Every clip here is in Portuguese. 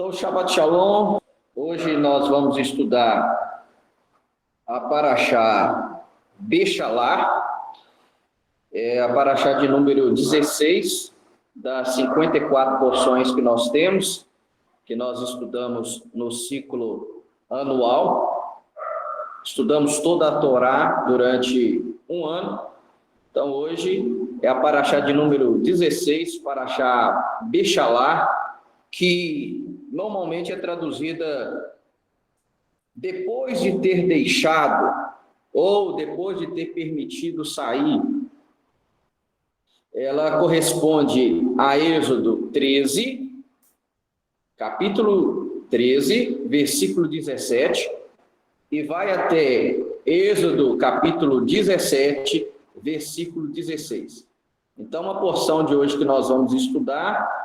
Então, Shabbat Shalom. Hoje nós vamos estudar a Parashá Bechalá, a Parashá de número 16, das 54 porções que nós temos, que nós estudamos no ciclo anual. Estudamos toda a Torá durante um ano. Então, hoje é a Parashá de número 16, Parashá Bechalá, que normalmente é traduzida depois de ter deixado ou depois de ter permitido sair. Ela corresponde a Êxodo 13, capítulo 13, versículo 17, e vai até Êxodo capítulo 17, versículo 16. Então, a porção de hoje que nós vamos estudar,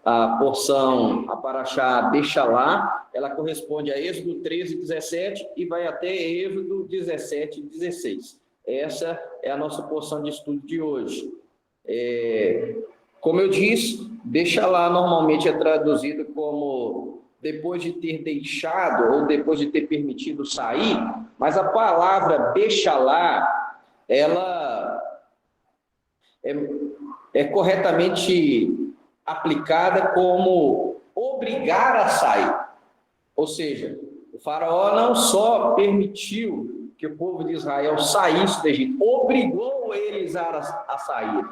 a porção, a Parashá Bechalá, ela corresponde a Êxodo 13, 17 e vai até Êxodo 17, 16. Essa é a nossa porção de estudo de hoje. Como eu disse, Bechalá normalmente é traduzido como depois de ter deixado ou depois de ter permitido sair, mas a palavra Bechalá, ela é corretamente aplicada como obrigar a sair. Ou seja, o faraó não só permitiu que o povo de Israel saísse do Egito, obrigou eles a sair.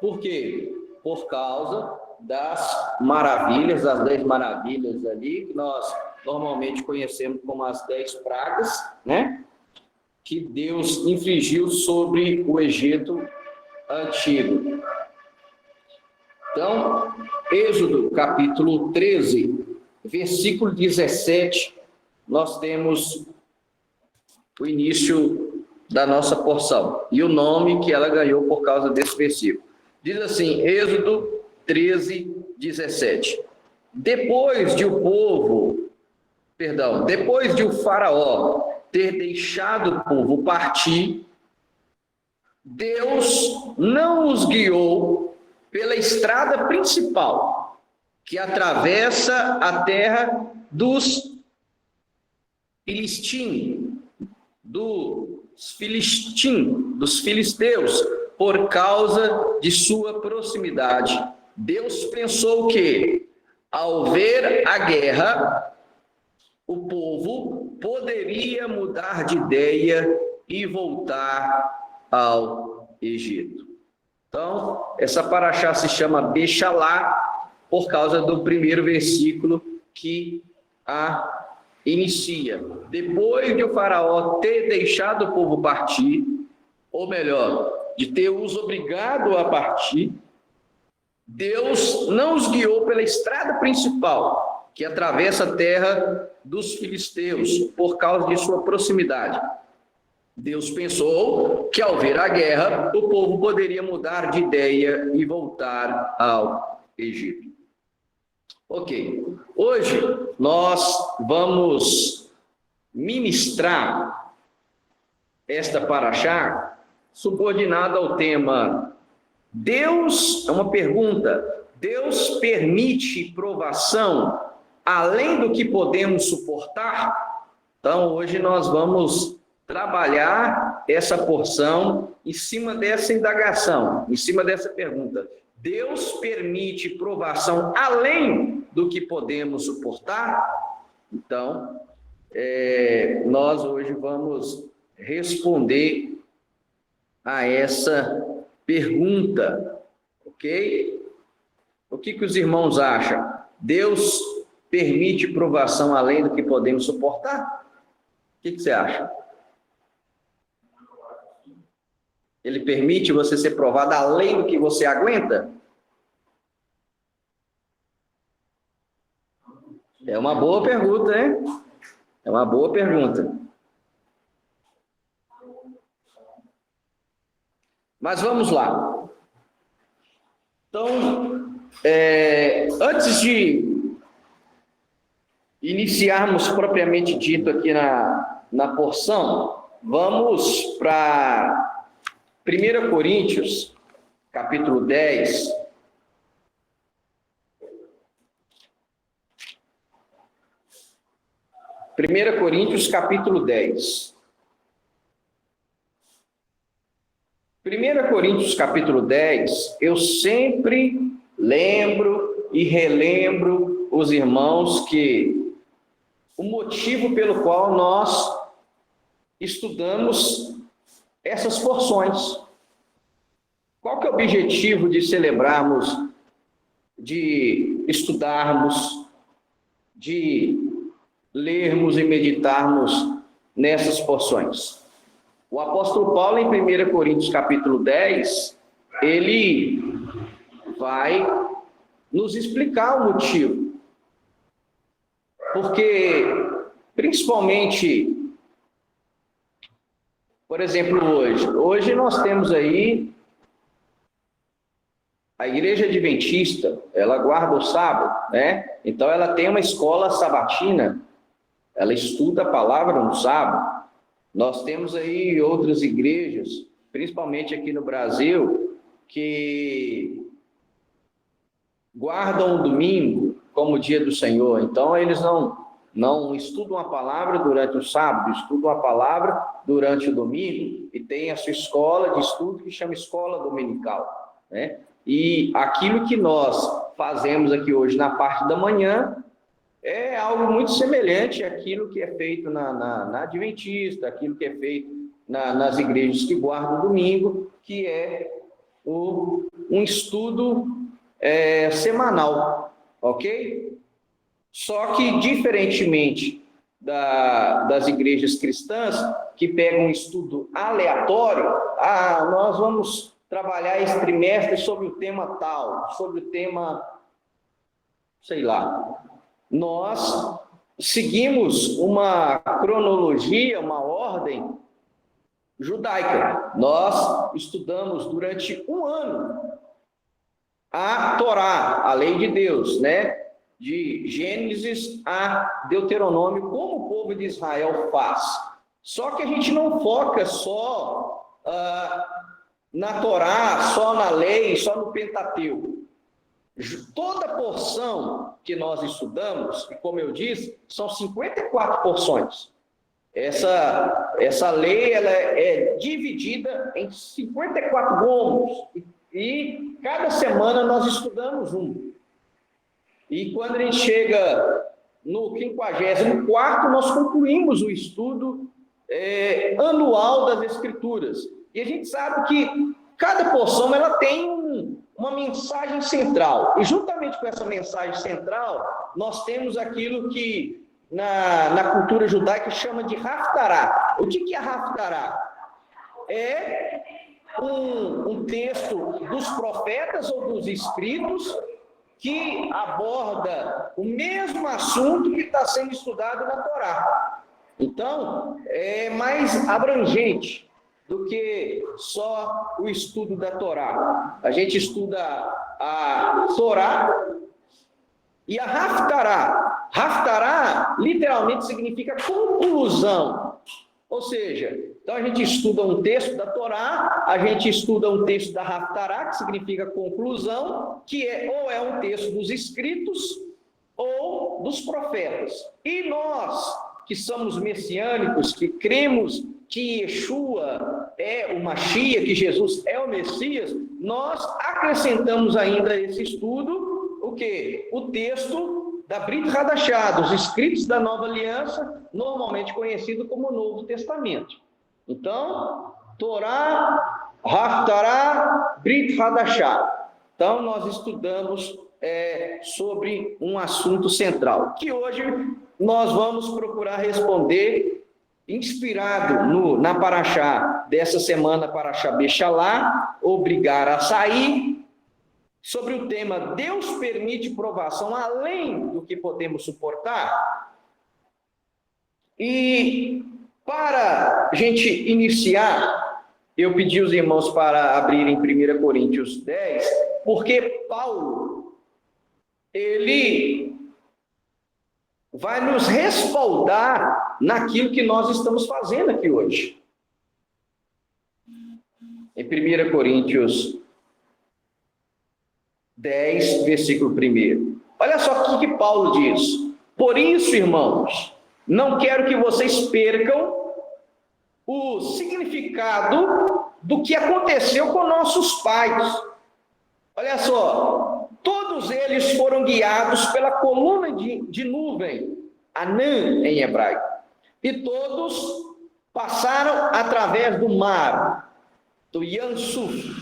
Por quê? Por causa das maravilhas, das 10 maravilhas ali, que nós normalmente conhecemos como as 10 pragas, né? Que Deus infligiu sobre o Egito antigo. Então, Êxodo capítulo 13, versículo 17, nós temos o início da nossa porção e o nome que ela ganhou por causa desse versículo. Diz assim, Êxodo 13, 17. Depois de o faraó ter deixado o povo partir, Deus não os guiou pela estrada principal, que atravessa a terra dos dos filisteus, por causa de sua proximidade. Deus pensou que, ao ver a guerra, o povo poderia mudar de ideia e voltar ao Egito. Então, essa Parashá se chama Bechalá por causa do primeiro versículo que a inicia. Depois de o faraó ter deixado o povo partir, ou melhor, de ter os obrigado a partir, Deus não os guiou pela estrada principal, que atravessa a terra dos filisteus, por causa de sua proximidade. Deus pensou que, ao ver a guerra, o povo poderia mudar de ideia e voltar ao Egito. Ok. Hoje nós vamos ministrar esta Parashá subordinada ao tema Deus, é uma pergunta, Deus permite provação além do que podemos suportar? Então, hoje nós vamos trabalhar essa porção em cima dessa indagação, em cima dessa pergunta. Deus permite provação além do que podemos suportar? Então, nós hoje vamos responder a essa pergunta, ok? O que os irmãos acham? Deus permite provação além do que podemos suportar? O que você acha? Ele permite você ser provado além do que você aguenta? É uma boa pergunta, hein? É uma boa pergunta. Mas vamos lá. Então, antes de iniciarmos propriamente dito aqui na porção, vamos para 1 Coríntios, capítulo 10, 1 Coríntios capítulo 10. 1 Coríntios capítulo 10, eu sempre lembro e relembro os irmãos que o motivo pelo qual nós estudamos essas porções. Qual que é o objetivo de celebrarmos, de estudarmos, de lermos e meditarmos nessas porções? O apóstolo Paulo, em 1 Coríntios capítulo 10, ele vai nos explicar o motivo. Porque, principalmente, por exemplo, hoje nós temos aí a Igreja Adventista, ela guarda o sábado, né? Então ela tem uma escola sabatina, ela estuda a palavra no sábado. Nós temos aí outras igrejas, principalmente aqui no Brasil, que guardam o domingo como o dia do Senhor. Então, eles não estudam a palavra durante o sábado, estudam a palavra durante o domingo, e tem a sua escola de estudo que chama Escola Dominical, né? E aquilo que nós fazemos aqui hoje na parte da manhã é algo muito semelhante àquilo que é feito na Adventista, aquilo que é feito nas igrejas que guardam o domingo, que é um estudo semanal, ok? Só que, diferentemente das igrejas cristãs, que pegam um estudo aleatório, nós vamos trabalhar esse trimestre sobre o tema tal, sobre o tema, sei lá. Nós seguimos uma cronologia, uma ordem judaica. Nós estudamos durante um ano a Torá, a lei de Deus, né? De Gênesis a Deuteronômio, como o povo de Israel faz. Só que a gente não foca só na Torá, só na lei, só no Pentateuco. Toda porção que nós estudamos, e como eu disse, são 54 porções. Essa lei ela é dividida em 54 gomos, e cada semana nós estudamos um. E quando a gente chega no 54º, nós concluímos o estudo anual das Escrituras. E a gente sabe que cada porção ela tem uma mensagem central. E juntamente com essa mensagem central, nós temos aquilo que na cultura judaica chama de Haftará. O que é Haftará? É um texto dos profetas ou dos escritos que aborda o mesmo assunto que está sendo estudado na Torá. Então, é mais abrangente do que só o estudo da Torá. A gente estuda a Torá e a Haftará. Haftará literalmente significa conclusão. Ou seja, então a gente estuda um texto da Torá, a gente estuda um texto da Haftará, que significa conclusão, que ou é um texto dos escritos ou dos profetas. E nós, que somos messiânicos, que cremos que Yeshua é o Mashiach, que Jesus é o Messias, nós acrescentamos ainda a esse estudo o quê? O texto da Brit Hadashah, dos escritos da Nova Aliança, normalmente conhecido como Novo Testamento. Então, Torá, Haftará, Brit Hadashah. Então, nós estudamos sobre um assunto central, que hoje nós vamos procurar responder, inspirado na Parashá dessa semana, Parashá Bechalá, obrigar a sair, sobre o tema Deus permite provação além do que podemos suportar. E para a gente iniciar, eu pedi aos irmãos para abrirem 1 Coríntios 10, porque Paulo, ele vai nos respaldar naquilo que nós estamos fazendo aqui hoje. Em 1 Coríntios 10, versículo 1. Olha só o que Paulo diz. Por isso, irmãos, não quero que vocês percam o significado do que aconteceu com nossos pais. Olha só, todos eles foram guiados pela coluna de nuvem, Anã em hebraico, e todos passaram através do mar, do Yansuf.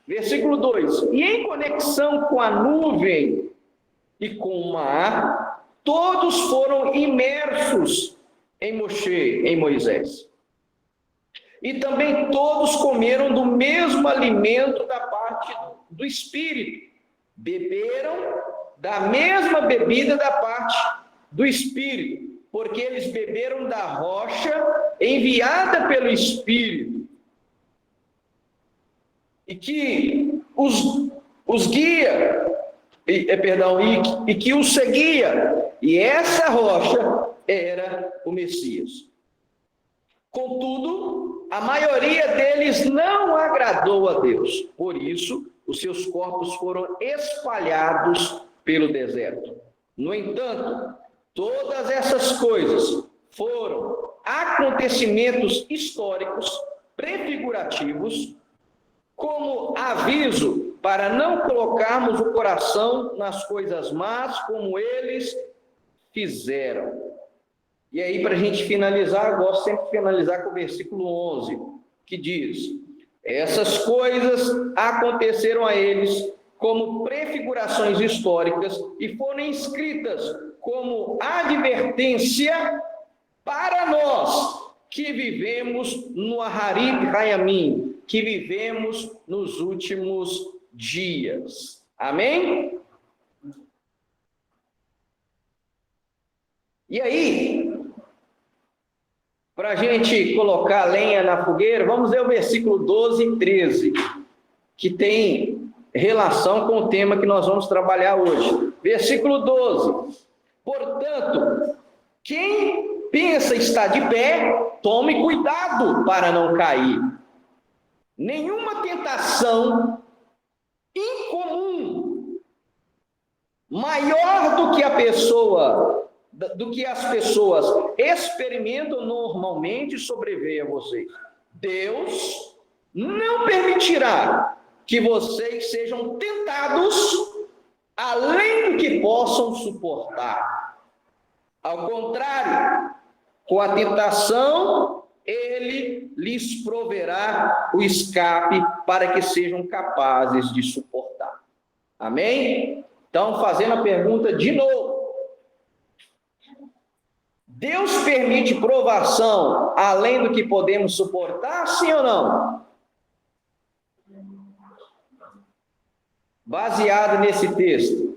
Versículo 2: e em conexão com a nuvem e com o mar, todos foram imersos em Moisés. E também todos comeram do mesmo alimento da parte do Espírito, beberam da mesma bebida da parte do Espírito, porque eles beberam da rocha enviada pelo Espírito, e que os guia, e que os seguia, e essa rocha era o Messias. Contudo, a maioria deles não agradou a Deus, por isso os seus corpos foram espalhados pelo deserto. No entanto, todas essas coisas foram acontecimentos históricos prefigurativos, como aviso para não colocarmos o coração nas coisas más como eles fizeram. E aí, para a gente finalizar, eu gosto sempre de finalizar com o versículo 11, que diz: essas coisas aconteceram a eles como prefigurações históricas e foram escritas como advertência para nós que vivemos no Aharit Hayamim, que vivemos nos últimos dias. Amém? E aí, para a gente colocar lenha na fogueira, vamos ver o versículo 12 e 13, que tem relação com o tema que nós vamos trabalhar hoje. Versículo 12: portanto, quem pensa estar de pé, tome cuidado para não cair. Nenhuma tentação incomum, maior do que as pessoas experimentam normalmente, sobreveio a vocês. Deus não permitirá que vocês sejam tentados além do que possam suportar. Ao contrário, com a tentação, Ele lhes proverá o escape para que sejam capazes de suportar. Amém? Então, fazendo a pergunta de novo: Deus permite provação além do que podemos suportar, sim ou não? Baseado nesse texto.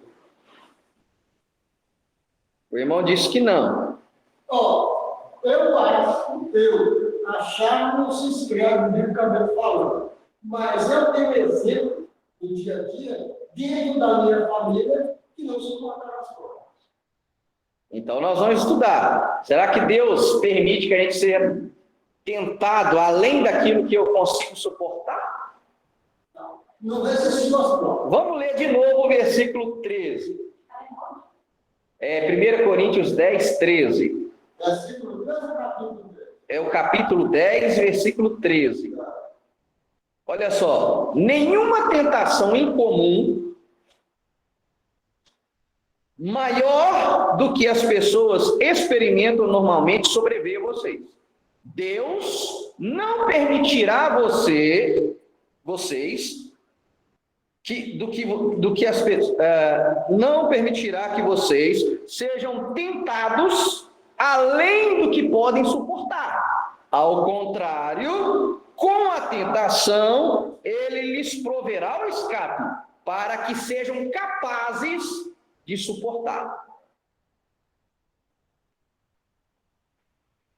O irmão disse que não. Eu achar não se inscreve no que eu falando, mas eu tenho exemplo no dia a dia, dentro da minha família, que não suportaram as provas. Então nós vamos estudar. Será que Deus permite que a gente seja tentado além daquilo que eu consigo suportar? Não resistiu às provas. Vamos ler de novo o versículo 13. 1 Coríntios 10, 13. Versículo 10 ou capítulo 10? É o capítulo 10, versículo 13. Olha só: nenhuma tentação incomum maior do que as pessoas experimentam normalmente sobreveio a vocês. Deus não permitirá não permitirá que vocês sejam tentados além do que podem suportar. Ao contrário, com a tentação, Ele lhes proverá o escape para que sejam capazes de suportar.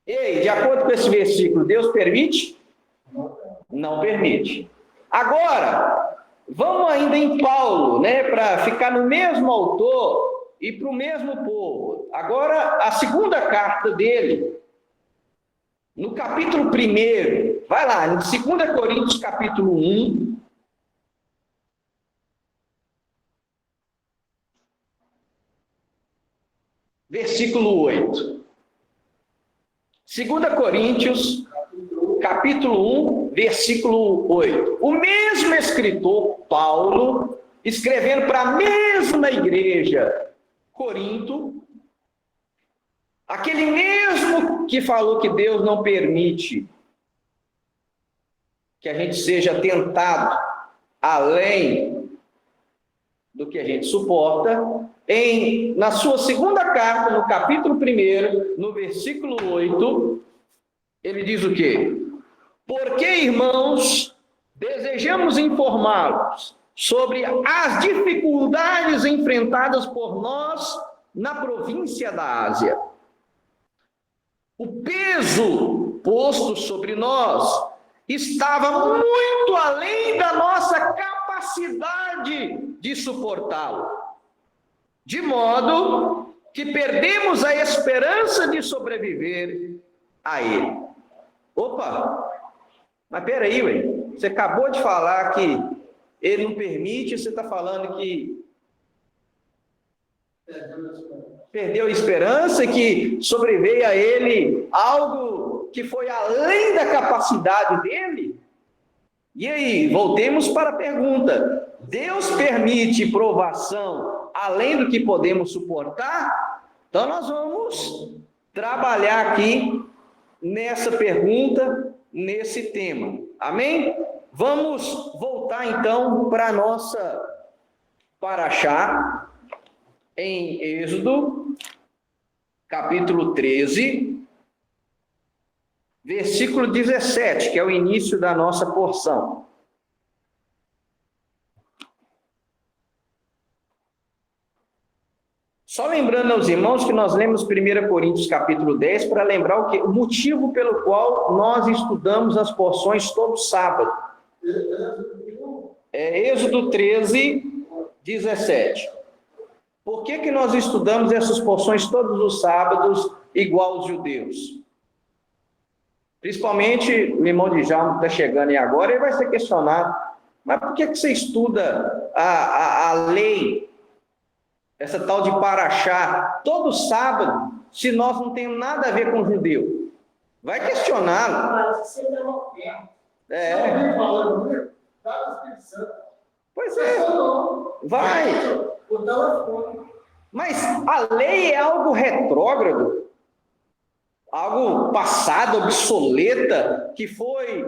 Ei, de acordo com esse versículo, Deus permite? Não permite. Agora, vamos ainda em Paulo, né, para ficar no mesmo autor e para o mesmo povo. Agora, a segunda carta dele, no capítulo 1, vai lá, em 2 Coríntios capítulo 1, versículo 8. 2 Coríntios, capítulo 1, versículo 8. O mesmo escritor, Paulo, escrevendo para a mesma igreja, Corinto, aquele mesmo que falou que Deus não permite que a gente seja tentado além do que a gente suporta, na sua segunda carta, no capítulo 1, no versículo 8, ele diz o quê? Porque, irmãos, desejamos informá-los sobre as dificuldades enfrentadas por nós na província da Ásia. O peso posto sobre nós estava muito além da nossa capacidade de suportá-lo, de modo que perdemos a esperança de sobreviver a ele. Opa, mas peraí, ué, você acabou de falar que ele não permite, você está falando que perdeu a esperança, que sobreveio a ele algo que foi além da capacidade dele? E aí, voltemos para a pergunta: Deus permite provação além do que podemos suportar? Então nós vamos trabalhar aqui nessa pergunta, nesse tema. Amém? Vamos voltar então para a nossa paraxá em Êxodo, capítulo 13, versículo 17, que é o início da nossa porção. Só lembrando aos irmãos que nós lemos 1 Coríntios capítulo 10 para lembrar o motivo pelo qual nós estudamos as porções todo sábado. É Êxodo 13, 17. Por que nós estudamos essas porções todos os sábados igual os judeus? Principalmente o irmão de Djalma que está chegando aí agora, ele vai ser questionado. Mas por que você estuda a lei, essa tal de paraxá, todo sábado, se nós não temos nada a ver com o judeu? Vai questioná-lo. Pois é, vai. Mas a lei é algo retrógrado, algo passado, obsoleta, que foi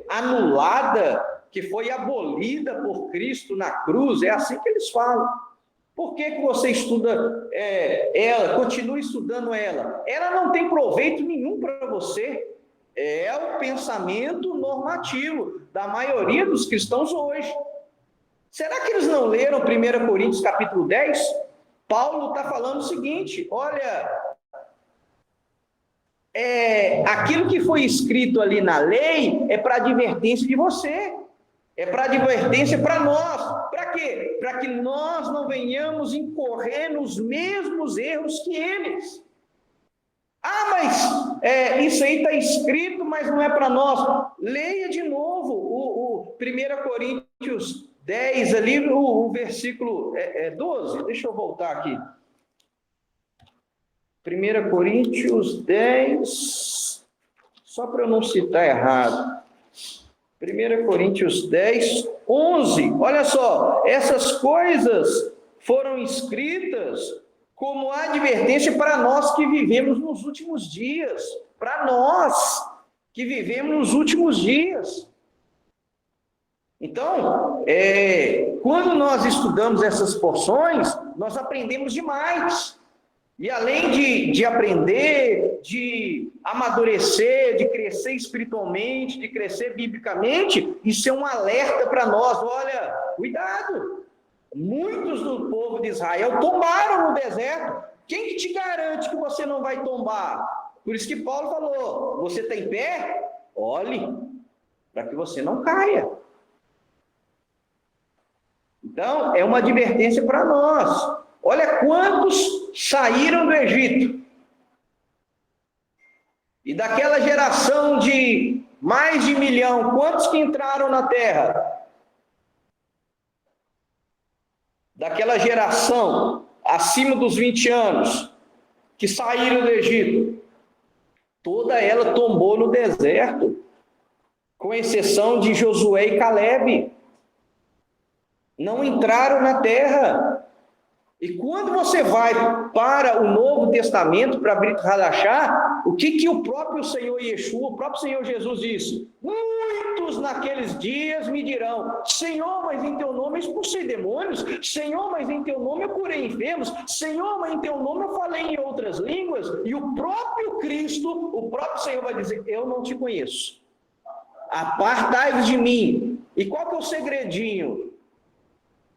anulada, que foi abolida por Cristo na cruz. É assim que eles falam. Por que você estuda ela, continua estudando ela? Ela não tem proveito nenhum para você. É o pensamento normativo da maioria dos cristãos hoje. Será que eles não leram 1 Coríntios capítulo 10? Paulo está falando o seguinte: olha, aquilo que foi escrito ali na lei é para advertência de você, é para advertência para nós. Para quê? Para que nós não venhamos incorrer nos mesmos erros que eles. Ah, mas isso aí está escrito, mas não é para nós. Leia de novo o 1 Coríntios 10, ali, o versículo 12. Deixa eu voltar aqui. 1 Coríntios 10, só para eu não citar errado. 1 Coríntios 10, 11. Olha só, essas coisas foram escritas como advertência para nós que vivemos nos últimos dias. Para nós que vivemos nos últimos dias. Então, quando nós estudamos essas porções, nós aprendemos demais. E além de aprender, de amadurecer, de crescer espiritualmente, de crescer biblicamente, isso é um alerta para nós. Olha, cuidado! Muitos do povo de Israel tombaram no deserto. Quem que te garante que você não vai tombar? Por isso que Paulo falou: você está em pé? Olhe, para que você não caia. Então, é uma advertência para nós. Olha quantos saíram do Egito. E daquela geração de mais de 1 milhão, quantos que entraram na terra? Daquela geração acima dos 20 anos, que saíram do Egito, Toda ela tombou no deserto, com exceção de Josué e Calebe. Não entraram na terra. E quando você vai para o Novo Testamento, para Brit Hadashah, o que o próprio Senhor Yeshua, o próprio Senhor Jesus disse? Muitos naqueles dias me dirão: Senhor, mas em teu nome eu expulsei demônios. Senhor, mas em teu nome eu curei enfermos. Senhor, mas em teu nome eu falei em outras línguas. E o próprio Cristo, o próprio Senhor vai dizer: eu não te conheço. Apartai-vos de mim. E qual que é o segredinho?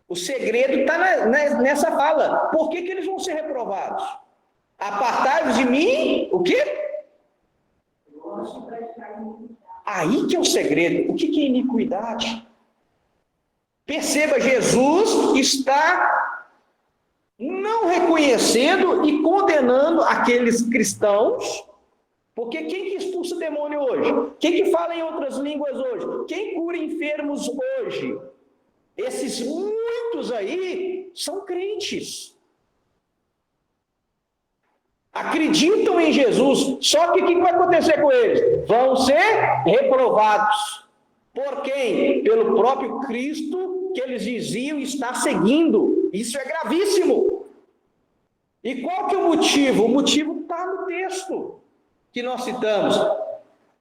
O segredo está nessa fala. Por que eles vão ser reprovados? Apartai-vos de mim, o quê? Aí que é o segredo. O que é iniquidade? Perceba, Jesus está não reconhecendo e condenando aqueles cristãos, porque quem que expulsa o demônio hoje? Quem que fala em outras línguas hoje? Quem cura enfermos hoje? Esses muitos aí são crentes. Acreditam em Jesus. Só que o que vai acontecer com eles? Vão ser reprovados. Por quem? Pelo próprio Cristo que eles diziam estar seguindo. Isso é gravíssimo. E qual que é o motivo? O motivo está no texto que nós citamos.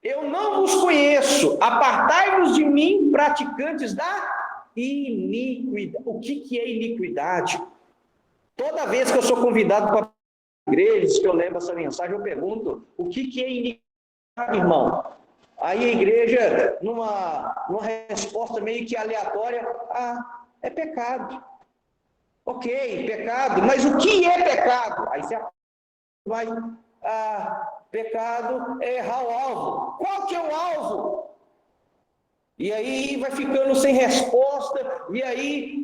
Eu não vos conheço. Apartai-vos de mim, praticantes da iniquidade. O que é iniquidade? Toda vez que eu sou convidado para igrejas, que eu levo essa mensagem, eu pergunto: o que é iniquidade, irmão? Aí a igreja, numa resposta meio que aleatória: é pecado. Ok, pecado, mas o que é pecado? Aí você vai: pecado é errar o alvo. Qual que é o alvo? E aí vai ficando sem resposta, e aí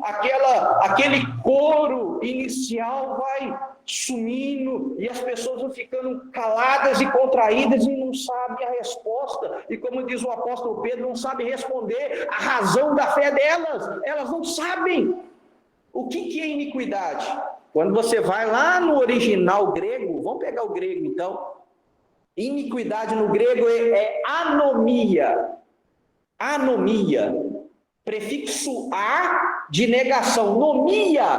aquele coro inicial vai sumindo, e as pessoas vão ficando caladas e contraídas e não sabem a resposta. E como diz o apóstolo Pedro, não sabem responder a razão da fé delas. Elas não sabem. O que é iniquidade? Quando você vai lá no original grego, vamos pegar o grego então. Iniquidade no grego é anomia. Anomia, prefixo a de negação. Nomia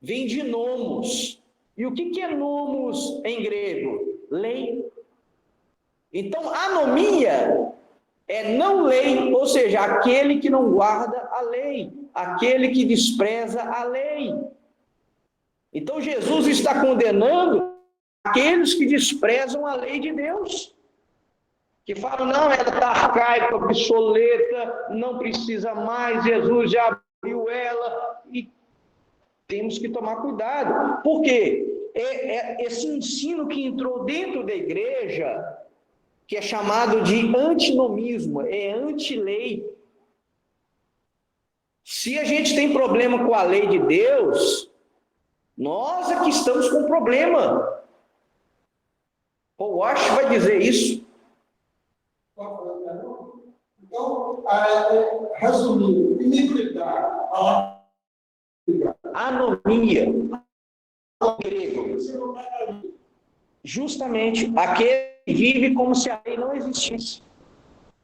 vem de nomos. E o que é nomos em grego? Lei. Então, anomia é não lei, ou seja, aquele que não guarda a lei, aquele que despreza a lei. Então, Jesus está condenando aqueles que desprezam a lei de Deus. Que falam: não, ela está arcaica, obsoleta, não precisa mais, Jesus já abriu ela. E temos que tomar cuidado. Por quê? Esse ensino que entrou dentro da igreja, que é chamado de antinomismo, é anti-lei. Se a gente tem problema com a lei de Deus, nós é que estamos com problema. Paul Wash vai dizer isso. Então, resumindo, iniquidade, anomia, grego, justamente aquele que vive como se a lei não existisse.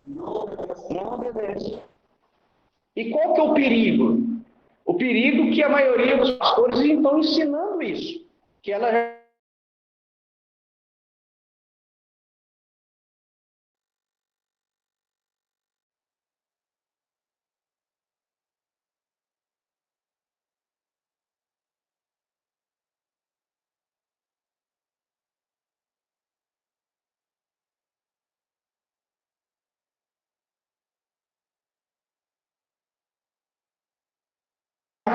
Não obedece. E qual que é o perigo? O perigo que a maioria dos pastores estão ensinando isso, que ela já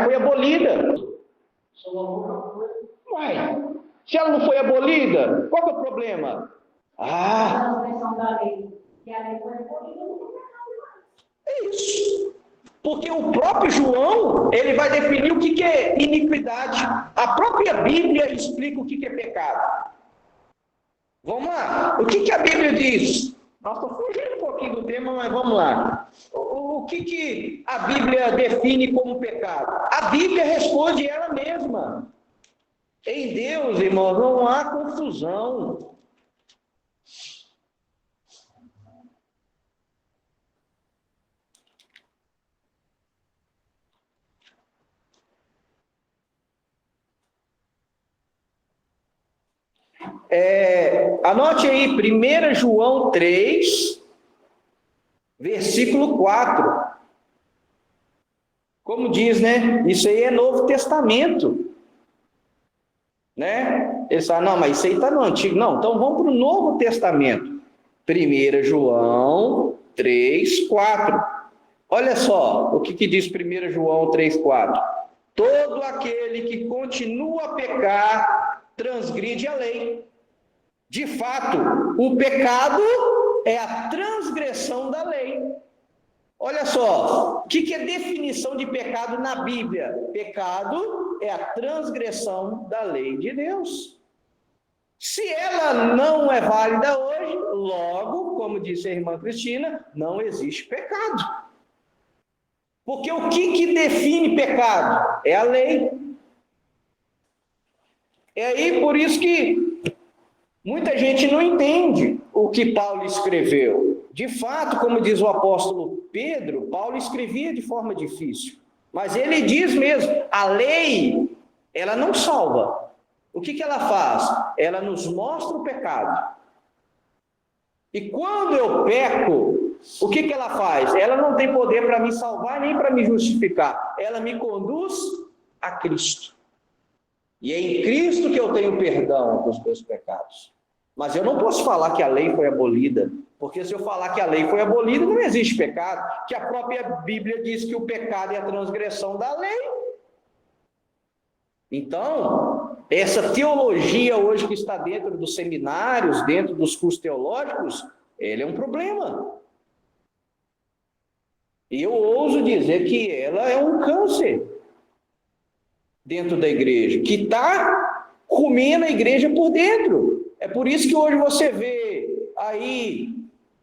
foi abolida. Uai, se ela não foi abolida, qual que é o problema? É isso. Porque o próprio João, ele vai definir o que é iniquidade. A própria Bíblia explica o que é pecado. Vamos lá. O que a Bíblia diz? Nós estamos fugindo um pouquinho do tema, mas vamos lá. O que a Bíblia define como pecado? A Bíblia responde ela mesma. Em Deus, irmãos, não há confusão. Anote aí, 1 João 3, versículo 4. Como diz, né? Isso aí é Novo Testamento. Né? Eles falam, não, mas isso aí está no Antigo. Não, então vamos para o Novo Testamento. 1 João 3, 4. Olha só o que diz 1 João 3, 4. Todo aquele que continua a pecar, transgride a lei. De fato, o pecado é a transgressão da lei. Olha só, o que é definição de pecado na Bíblia? Pecado é a transgressão da lei de Deus. Se ela não é válida hoje, logo, como disse a irmã Cristina, não existe pecado. Porque o que define pecado? É a lei. É aí por isso que muita gente não entende o que Paulo escreveu. De fato, como diz o apóstolo Pedro, Paulo escrevia de forma difícil. Mas ele diz mesmo, a lei, ela não salva. O que ela faz? Ela nos mostra o pecado. E quando eu peco, o que ela faz? Ela não tem poder para me salvar nem para me justificar. Ela me conduz a Cristo. E é em Cristo que eu tenho perdão dos meus pecados. Mas eu não posso falar que a lei foi abolida, porque se eu falar que a lei foi abolida, não existe pecado, que a própria Bíblia diz que o pecado é a transgressão da lei. Então, essa teologia hoje que está dentro dos seminários, dentro dos cursos teológicos, ele é um problema. E eu ouso dizer que ela é um câncer dentro da igreja, que está comendo a igreja por dentro. É por isso que hoje você vê aí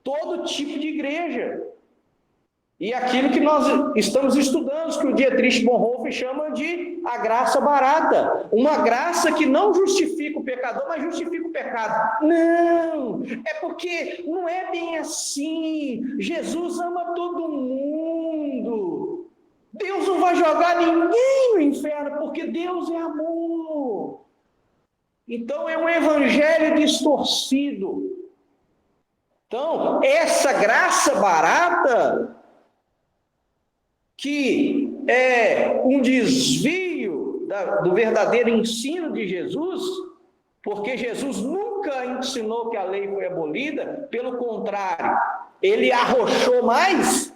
todo tipo de igreja. E aquilo que nós estamos estudando, que o Dietrich Bonhoeffer chama de a graça barata. Uma graça que não justifica o pecador, mas justifica o pecado. Não, é porque não é bem assim. Jesus ama todo mundo. Deus não vai jogar ninguém no inferno, porque Deus é amor. Então é um evangelho distorcido. Então, essa graça barata, que é um desvio do verdadeiro ensino de Jesus, porque Jesus nunca ensinou que a lei foi abolida, pelo contrário, ele arrochou mais,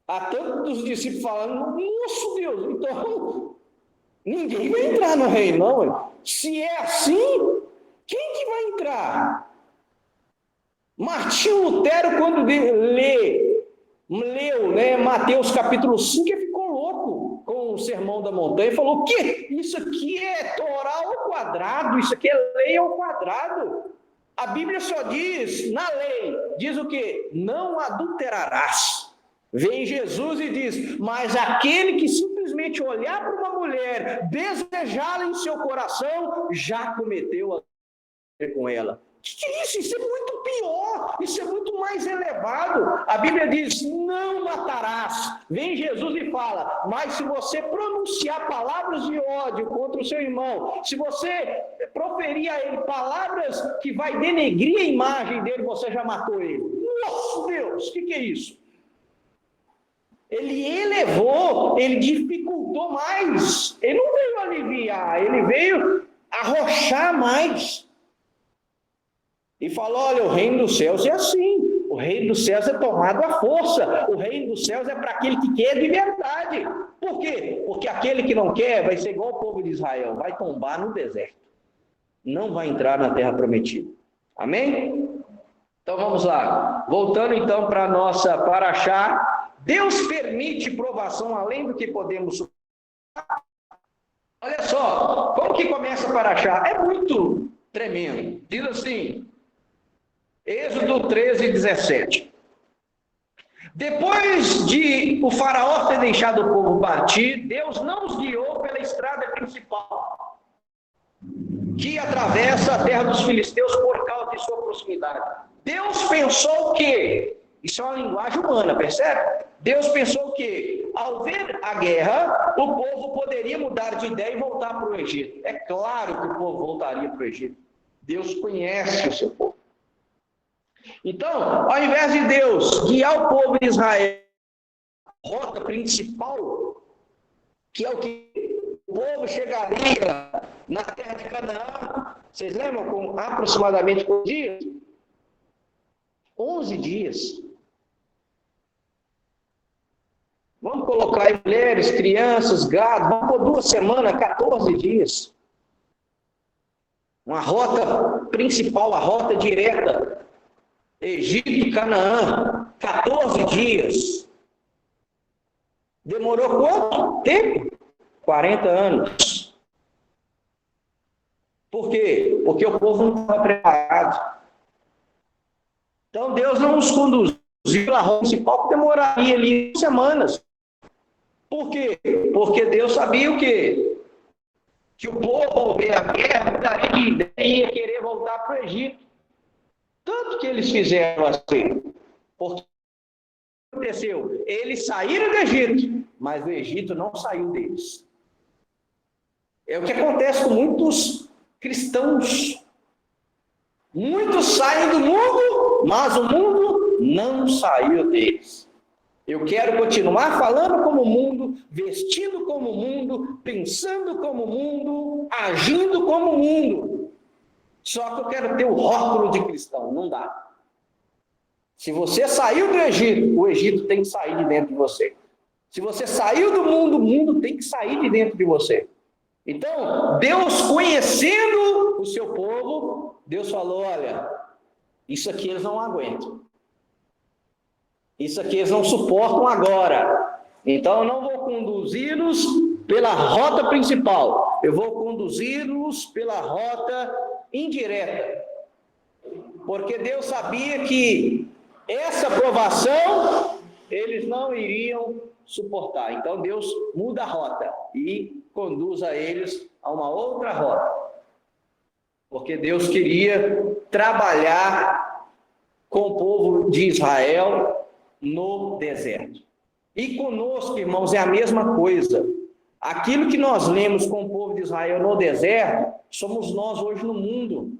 há tantos discípulos falando, nosso Deus, então ninguém vai entrar no reino, não. Se é assim, quem que vai entrar? Martinho Lutero, quando leu, né, Mateus capítulo 5, ele ficou louco com o Sermão da Montanha e falou, o quê? Isso aqui é Torá ao quadrado, isso aqui é lei ao quadrado. A Bíblia só diz, na lei, diz o quê? Não adulterarás. Vem Jesus e diz, mas aquele que simplesmente olhar para uma mulher, desejá-la em seu coração, já cometeu adultério com ela. O que é isso? Isso é muito pior, isso é muito mais elevado. A Bíblia diz, não matarás. Vem Jesus e fala, mas se você pronunciar palavras de ódio contra o seu irmão, se você proferir a ele palavras que vai denegrir a imagem dele, você já matou ele. Nossa Deus, o que é isso? Ele elevou, ele dificultou mais. Ele não veio aliviar, ele veio arrochar mais. E falou, olha, o reino dos céus é assim. O reino dos céus é tomado à força. O reino dos céus é para aquele que quer de verdade. Por quê? Porque aquele que não quer vai ser igual o povo de Israel, vai tombar no deserto. Não vai entrar na terra prometida. Amém? Então vamos lá. Voltando então para a nossa paraxá. Deus permite provação além do que podemos suportar. Olha só, como que começa a paraxá? É muito tremendo. Diz assim, Êxodo 13, 17. Depois de o faraó ter deixado o povo partir, Deus não os guiou pela estrada principal, que atravessa a terra dos filisteus por causa de sua proximidade. Deus pensou que, isso é uma linguagem humana, percebe? Deus pensou que, ao ver a guerra, o povo poderia mudar de ideia e voltar para o Egito. É claro que o povo voltaria para o Egito. Deus conhece o seu povo. Então, ao invés de Deus guiar o povo de Israel, a rota principal, que é o que o povo chegaria na terra de Canaã, vocês lembram, com aproximadamente quantos dias? 11 dias. Vamos colocar aí mulheres, crianças, gado, vamos por 2 semanas, 14 dias. Uma rota principal, a rota direta, Egito e Canaã, 14 dias. Demorou quanto tempo? 40 anos. Por quê? Porque o povo não estava preparado. Então Deus não nos conduziu pela rota principal, que demoraria ali 2 semanas. Por quê? Porque Deus sabia o quê? Que o povo, ao ver a guerra, mudaria de ideia e ia querer voltar para o Egito. Tanto que eles fizeram assim. Porque o que aconteceu? Eles saíram do Egito, mas o Egito não saiu deles. É o que acontece com muitos cristãos. Muitos saem do mundo, mas o mundo não saiu deles. Eu quero continuar falando como o mundo, vestindo como o mundo, pensando como o mundo, agindo como o mundo. Só que eu quero ter o rótulo de cristão. Não dá. Se você saiu do Egito, o Egito tem que sair de dentro de você. Se você saiu do mundo, o mundo tem que sair de dentro de você. Então, Deus conhecendo o seu povo, Deus falou, olha, isso aqui eles não aguentam. Isso aqui eles não suportam agora. Então, eu não vou conduzi-los pela rota principal. Eu vou conduzi-los pela rota indireta. Porque Deus sabia que essa provação eles não iriam suportar. Então, Deus muda a rota e conduz a eles a uma outra rota. Porque Deus queria trabalhar com o povo de Israel no deserto. E conosco, irmãos, é a mesma coisa. Aquilo que nós lemos com o povo de Israel no deserto, somos nós hoje no mundo.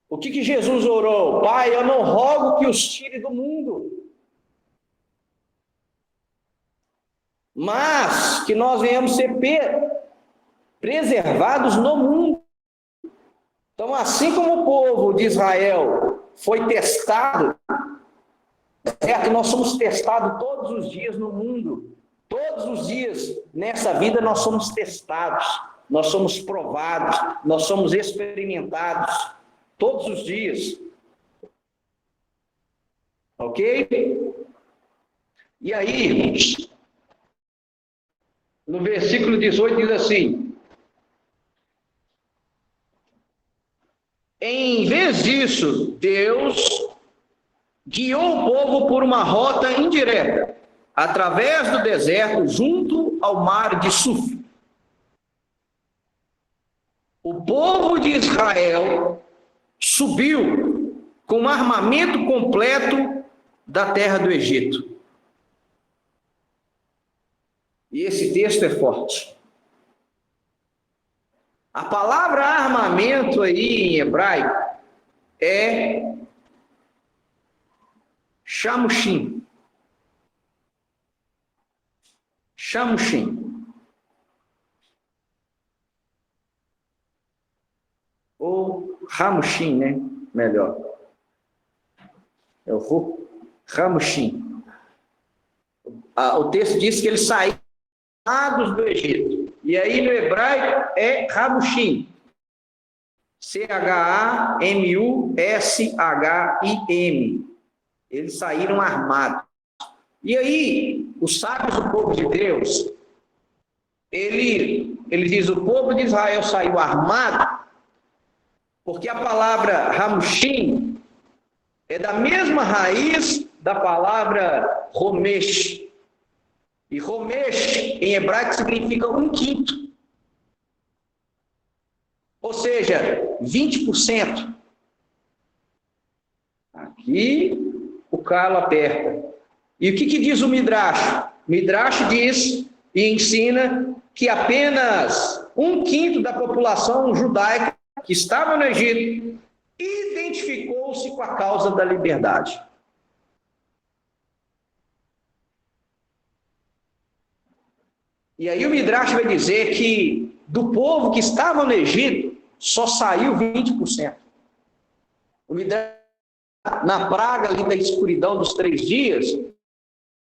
O que Jesus orou? Pai, eu não rogo que os tire do mundo, mas que nós venhamos ser preservados no mundo. Então, assim como o povo de Israel foi testado, certo? Nós somos testados todos os dias no mundo. Todos os dias nessa vida nós somos testados, nós somos provados, nós somos experimentados. Todos os dias. Ok? E aí, no versículo 18 diz assim: em vez disso, Deus guiou o povo por uma rota indireta, através do deserto, junto ao mar de Suf. O povo de Israel subiu com um armamento completo da terra do Egito. E esse texto é forte. A palavra armamento aí em hebraico é shamushim. Shamushim. Ou Ramushim, né? Melhor. É o Ramushim. O texto diz que eles saíram do Egito. E aí no hebraico é Ramushim. C-H-A-M-U-S-H-I-M. Eles saíram armados. E aí, os sábios do povo de Deus, ele diz, o povo de Israel saiu armado, porque a palavra Ramushim é da mesma raiz da palavra Romesh. E Romesh, em hebraico, significa 1/5. Ou seja, 20%. Aqui o calo aperta. E o que diz o Midrash? O Midrash diz e ensina que apenas 1/5 da população judaica que estava no Egito, identificou-se com a causa da liberdade. E aí o Midrash vai dizer que do povo que estava no Egito, só saiu 20%. O Midrash, na praga ali da escuridão dos 3 dias,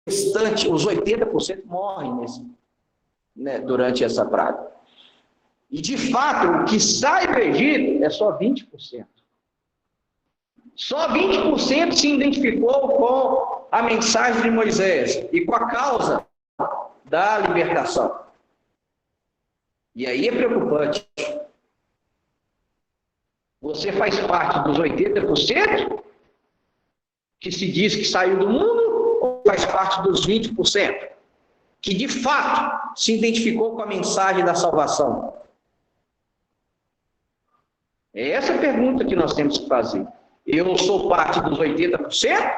restante, os 80% morrem durante essa praga. E de fato, o que sai do Egito é só 20%. Só 20% se identificou com a mensagem de Moisés e com a causa da libertação. E aí é preocupante. Você faz parte dos 80% que se diz que saiu do mundo, ou faz parte dos 20% que de fato se identificou com a mensagem da salvação? É essa a pergunta que nós temos que fazer. Eu sou parte dos 80%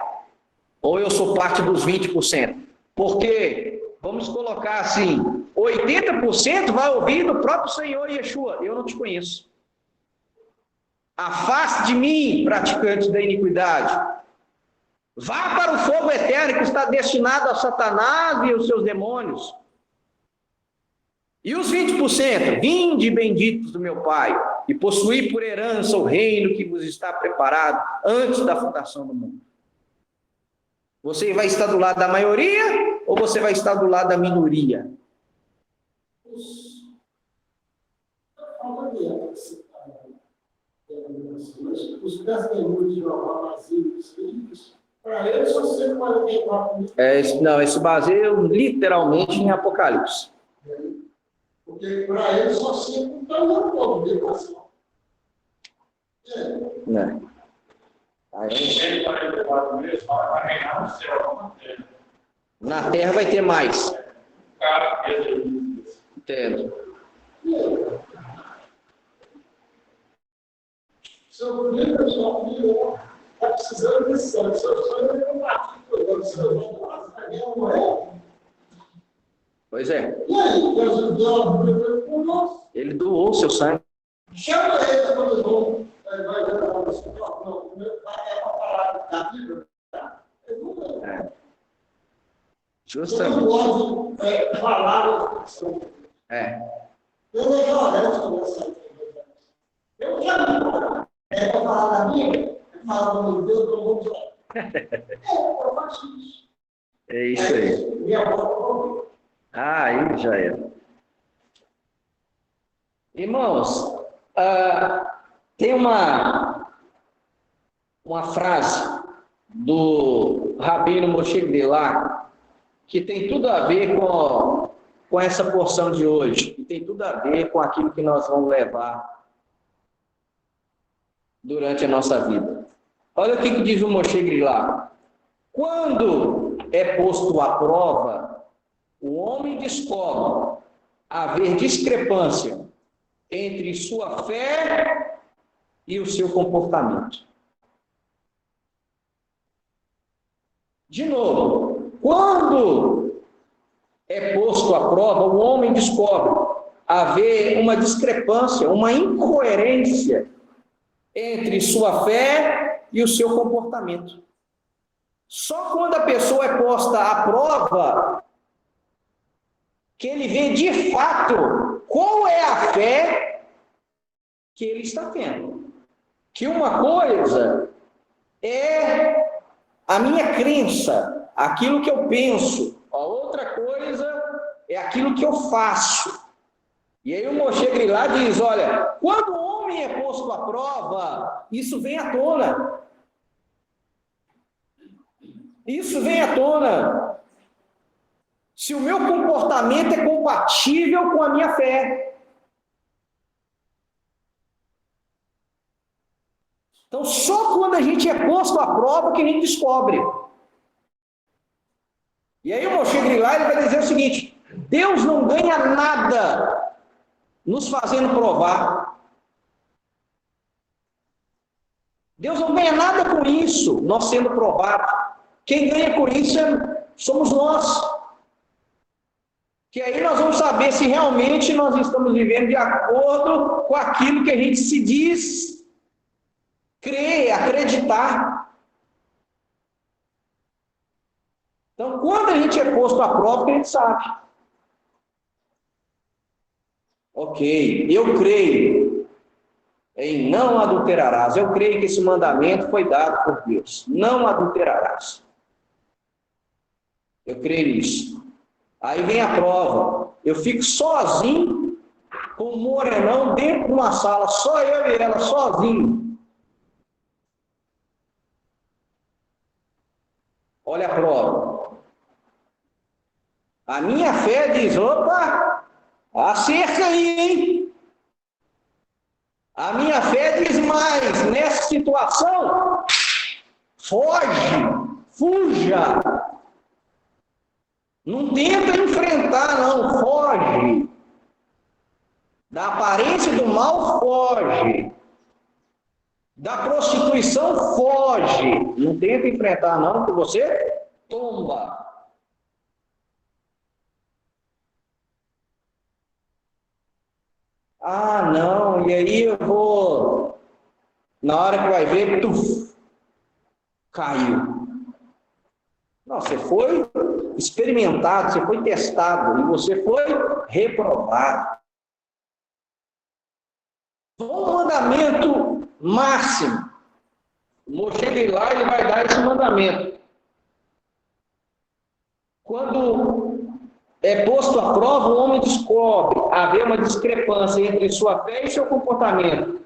ou eu sou parte dos 20%? Porque, vamos colocar assim, 80% vai ouvir do próprio Senhor Yeshua: eu não te conheço. Afaste de mim, praticante da iniquidade. Vá para o fogo eterno que está destinado a Satanás e os seus demônios. E os 20%? Vinde, benditos do meu Pai, e possuí por herança o reino que vos está preparado antes da fundação do mundo. Você vai estar do lado da maioria ou você vai estar do lado da minoria? Os testemunhos de Jeová vazios, para eles só ser 44 mil. Não, esse baseia literalmente em Apocalipse. Porque para eles só ser um tamanho todo de educação. Né? Aí, 144 meses para reinar no céu. na terra vai ter mais. Entendo. Seu filho, pessoal, está precisando desse sangue. Seu sonho é compartilhar. Seu é. Pois é. E aí, Deus deu a vida por nós. Ele doou o seu sangue. Chama ele quando eles vão. Vai dar uma situação. Vai falar da Bíblia. Justamente. Eu gosto de falar. Eu não jogo nessa. Eu quero falar da Bíblia. Falar do Deus, eu vou dizer. Eu faço isso. É isso aí. Minha avó. Aí já era. Irmãos, tem uma frase do Rabino Moshe Gdelá que tem tudo a ver com essa porção de hoje, e tem tudo a ver com aquilo que nós vamos levar durante a nossa vida. Olha o que diz o Moshe Gdelá: quando é posto à prova, o homem descobre haver discrepância entre sua fé e o seu comportamento. De novo, quando é posto à prova, o homem descobre haver uma discrepância, uma incoerência entre sua fé e o seu comportamento. Só quando a pessoa é posta à prova que ele vê de fato qual é a fé que ele está tendo. Que uma coisa é a minha crença, aquilo que eu penso. A outra coisa é aquilo que eu faço. E aí o Moshe Gdelá diz: olha, quando o homem é posto à prova, isso vem à tona. Isso vem à tona. Se o meu comportamento é compatível com a minha fé. Então, só quando a gente é posto à prova que a gente descobre. E aí o Moshe Gdelá ele vai dizer o seguinte: Deus não ganha nada nos fazendo provar. Deus não ganha nada com isso, nós sendo provados. Quem ganha com isso somos nós. Que aí nós vamos saber se realmente nós estamos vivendo de acordo com aquilo que a gente se diz crer, acreditar. Então, quando a gente é posto à prova, a gente sabe. Ok, eu creio em não adulterarás. Eu creio que esse mandamento foi dado por Deus. Não adulterarás. Eu creio nisso. Aí vem a prova. Eu fico sozinho com um morenão dentro de uma sala, só eu e ela, sozinho. Olha a prova. A minha fé diz, opa, acerca aí, hein? A minha fé diz mais, nessa situação, foge, fuja. Não tenta enfrentar, não, foge. Da aparência do mal, foge. Da prostituição, foge. Não tenta enfrentar, não, que você tomba. Ah, não, e aí eu vou, na hora que vai ver, caiu. Não, você foi experimentado, você foi testado, e você foi reprovado. Um mandamento máximo. Cheguei lá, ele vai dar esse mandamento. Quando é posto à prova, o homem descobre haver uma discrepância entre sua fé e seu comportamento.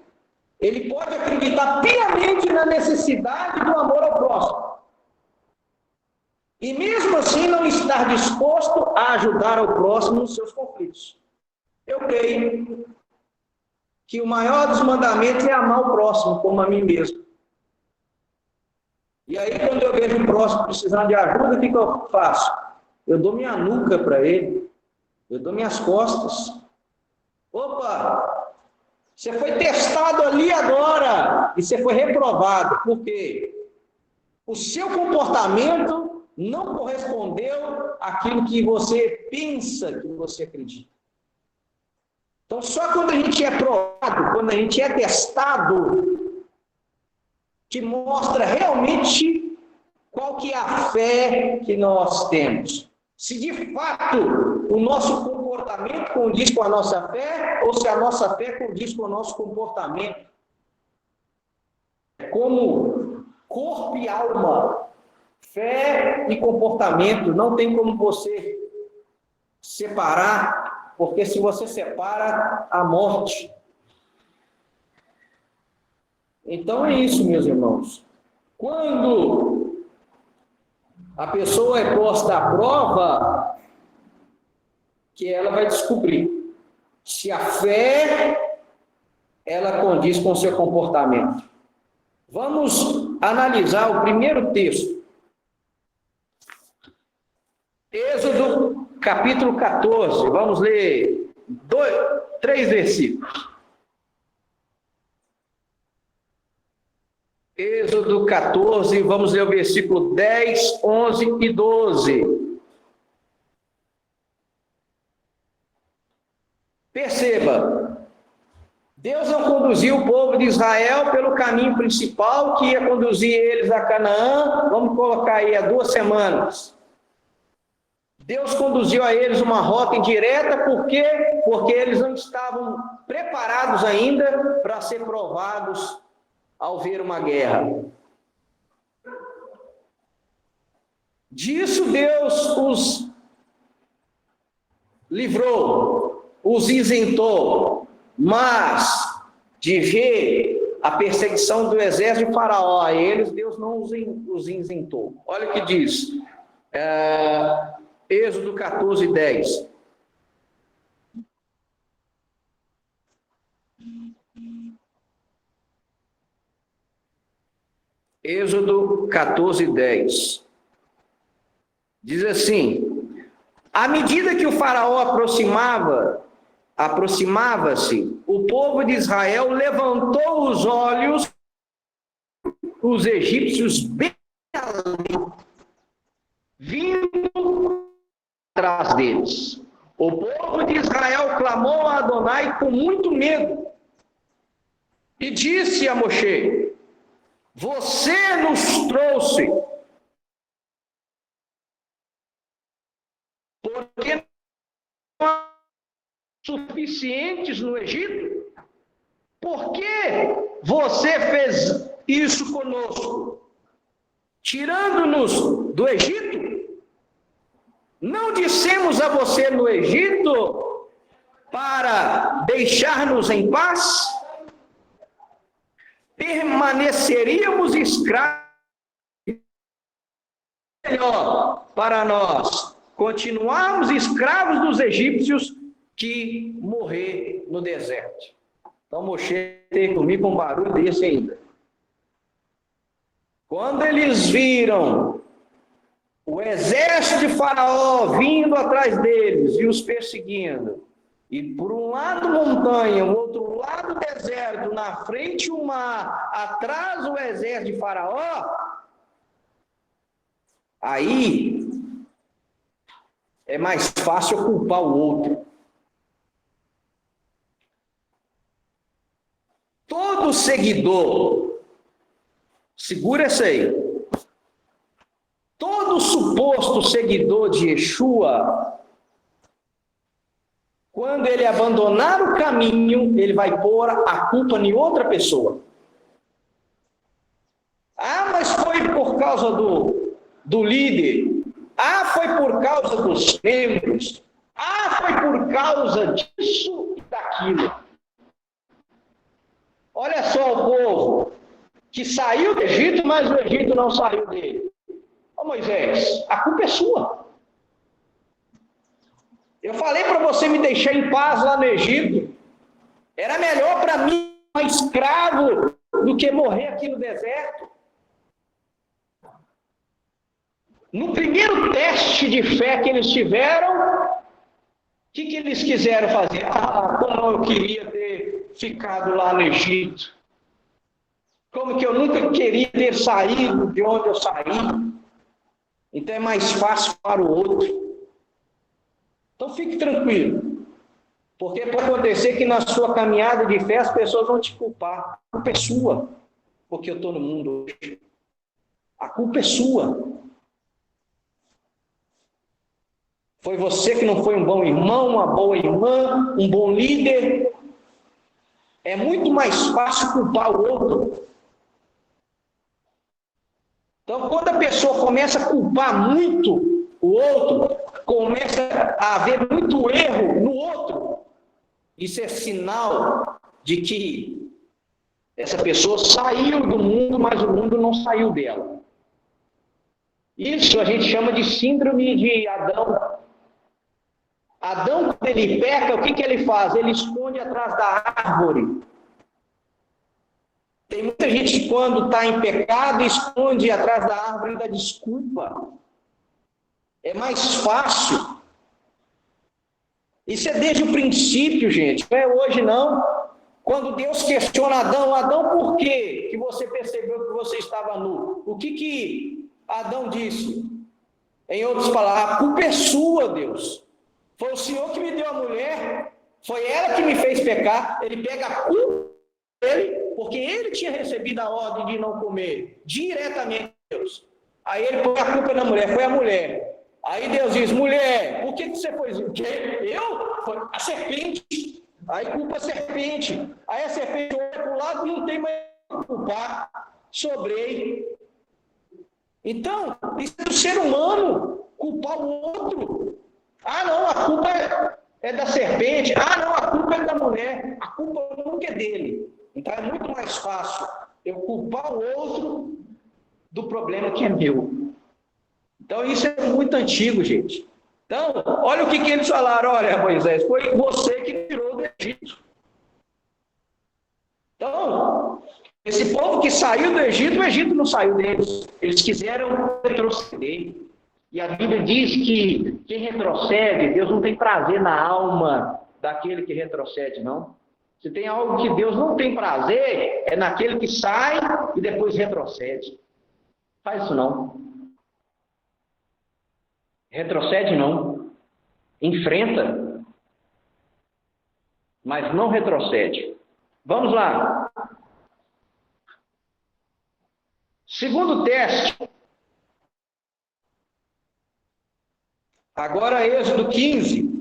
Ele pode acreditar piamente na necessidade do amor ao próximo. E mesmo assim não estar disposto a ajudar ao próximo nos seus conflitos. Eu creio que o maior dos mandamentos é amar o próximo como a mim mesmo. E aí quando eu vejo o próximo precisando de ajuda, o que eu faço? Eu dou minha nuca para ele, eu dou minhas costas. Opa, você foi testado ali agora e você foi reprovado. Por quê? O seu comportamento não correspondeu àquilo que você pensa que você acredita. Então, só quando a gente é provado, quando a gente é testado, que mostra realmente qual que é a fé que nós temos. Se de fato o nosso comportamento condiz com a nossa fé, ou se a nossa fé condiz com o nosso comportamento. Como corpo e alma, fé e comportamento, não tem como você separar, porque se você separa, a morte. Então é isso, meus irmãos. Quando a pessoa é posta à prova, que ela vai descobrir se a fé ela condiz com o seu comportamento. Vamos analisar o primeiro texto. Êxodo, capítulo 14. Vamos ler 3 versículos. Êxodo 14, vamos ler o versículo 10, 11 e 12. Perceba, Deus não conduziu o povo de Israel pelo caminho principal que ia conduzir eles a Canaã, vamos colocar aí há 2 semanas. Deus conduziu a eles uma rota indireta, por quê? Porque eles não estavam preparados ainda para ser provados ao ver uma guerra. Disso Deus os livrou, os isentou, mas de ver a perseguição do exército de Faraó a eles, Deus não os isentou. Olha o que diz, Êxodo 14, 10. Êxodo 14, 10. Diz assim: à medida que o faraó aproximava-se, o povo de Israel levantou os olhos, os egípcios bem além, vindo atrás deles. O povo de Israel clamou a Adonai com muito medo e disse a Moshe: você nos trouxe porque não há suficientes no Egito? Por que você fez isso conosco, tirando-nos do Egito? Não dissemos a você no Egito para deixar-nos em paz? Permaneceríamos escravos. Melhor para nós continuarmos escravos dos egípcios que morrer no deserto. Então Moshe teve comigo um barulho desse ainda. Quando eles viram o exército de Faraó vindo atrás deles e os perseguindo, e por um lado montanha, o outro lado deserto, na frente o mar, atrás o exército de Faraó, aí é mais fácil culpar o outro. Todo seguidor, segura essa aí, todo suposto seguidor de Yeshua, quando ele abandonar o caminho, ele vai pôr a culpa em outra pessoa. Ah, mas foi por causa do líder. Ah, foi por causa dos membros. Ah, foi por causa disso e daquilo. Olha só o povo que saiu do Egito, mas o Egito não saiu dele. Ô Moisés, a culpa é sua. Eu falei para você me deixar em paz lá no Egito. Era melhor para mim ser escravo do que morrer aqui no deserto. No primeiro teste de fé que eles tiveram, o que eles quiseram fazer? Ah, como eu queria ter ficado lá no Egito. Como que eu nunca queria ter saído de onde eu saí. Então é mais fácil para o outro. Então fique tranquilo. Porque pode acontecer que na sua caminhada de fé as pessoas vão te culpar. A culpa é sua. Porque eu estou no mundo hoje. A culpa é sua. Foi você que não foi um bom irmão, uma boa irmã, um bom líder. É muito mais fácil culpar o outro. Então, quando a pessoa começa a culpar muito o outro, começa a haver muito erro no outro, isso é sinal de que essa pessoa saiu do mundo, mas o mundo não saiu dela. Isso a gente chama de síndrome de Adão. Adão, quando ele peca, o que ele faz? Ele esconde atrás da árvore. Tem muita gente que quando está em pecado, esconde atrás da árvore da desculpa. É mais fácil. Isso é desde o princípio, gente. Não é hoje, não. Quando Deus questiona Adão, Adão, por quê que você percebeu que você estava nu? O que Adão disse? Em outras palavras, a culpa é sua, Deus. Foi o Senhor que me deu a mulher, foi ela que me fez pecar. Ele pega a culpa dele, porque ele tinha recebido a ordem de não comer diretamente de Deus. Aí ele põe a culpa na mulher, foi a mulher. Aí Deus diz, mulher, por que você foi isso? Eu? Foi a serpente. Aí culpa a serpente. Aí a serpente olha para o lado e não tem mais culpar. Sobrei. Então, isso é do ser humano, culpar o outro. Ah, não, a culpa é da serpente. Ah, não, a culpa é da mulher. A culpa nunca é dele. Então é muito mais fácil eu culpar o outro do problema que é meu. Então isso é muito antigo, gente. Então, olha o que eles falaram. Olha, Moisés, foi você que tirou do Egito. Então, esse povo que saiu do Egito, o Egito não saiu deles. Eles quiseram retroceder. E a Bíblia diz que quem retrocede, Deus não tem prazer na alma daquele que retrocede, não. Se tem algo que Deus não tem prazer, é naquele que sai e depois retrocede. Faz isso não. Retrocede não. Enfrenta. mas não retrocede. Vamos lá. Segundo teste. Agora Êxodo 15.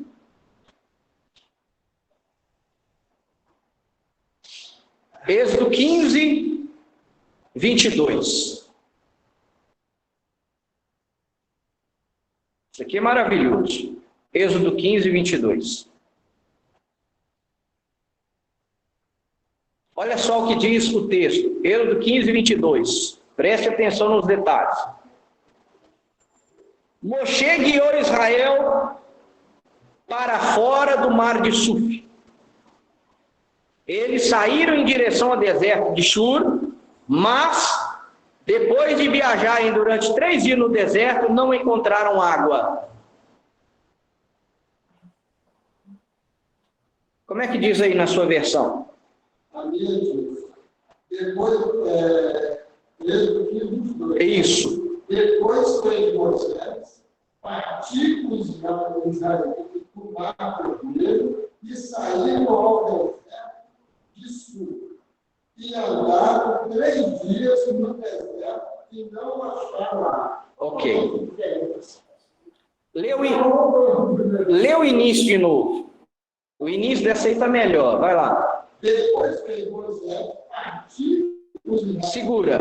Êxodo 15, 22. Isso aqui é maravilhoso. Êxodo 15, 22. Olha só o que diz o texto. Êxodo 15, 22. Preste atenção nos detalhes. Moshe guiou Israel para fora do mar de Suf. Eles saíram em direção ao deserto de Shur, mas depois de viajarem durante 3 dias no deserto, não encontraram água. Como é que diz aí na sua versão? A minha diz, depois, Isso. Depois fez Moisés partir com os israelitas do mar vermelho e saíram ao deserto de Sul. E andaram 3 dias no deserto e não acharam água. Ok. Lê o início de novo. O início dessa aí está melhor. Vai lá. Depois fez Moisés partir com os israelitas Segura.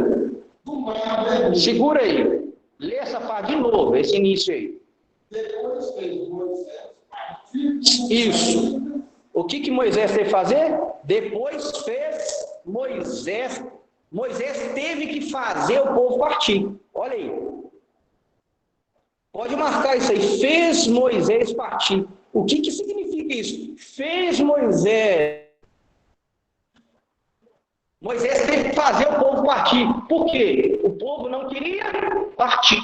do mar vermelho. Segura aí. Lê essa parte de novo, esse início aí. Depois fez Moisés partir com os Isso. israelitas. O que Moisés teve que fazer? Depois fez Moisés. Moisés teve que fazer o povo partir. Olha aí. Pode marcar isso aí. Fez Moisés partir. O que significa isso? Fez Moisés. Moisés teve que fazer o povo partir. Por quê? O povo não queria partir.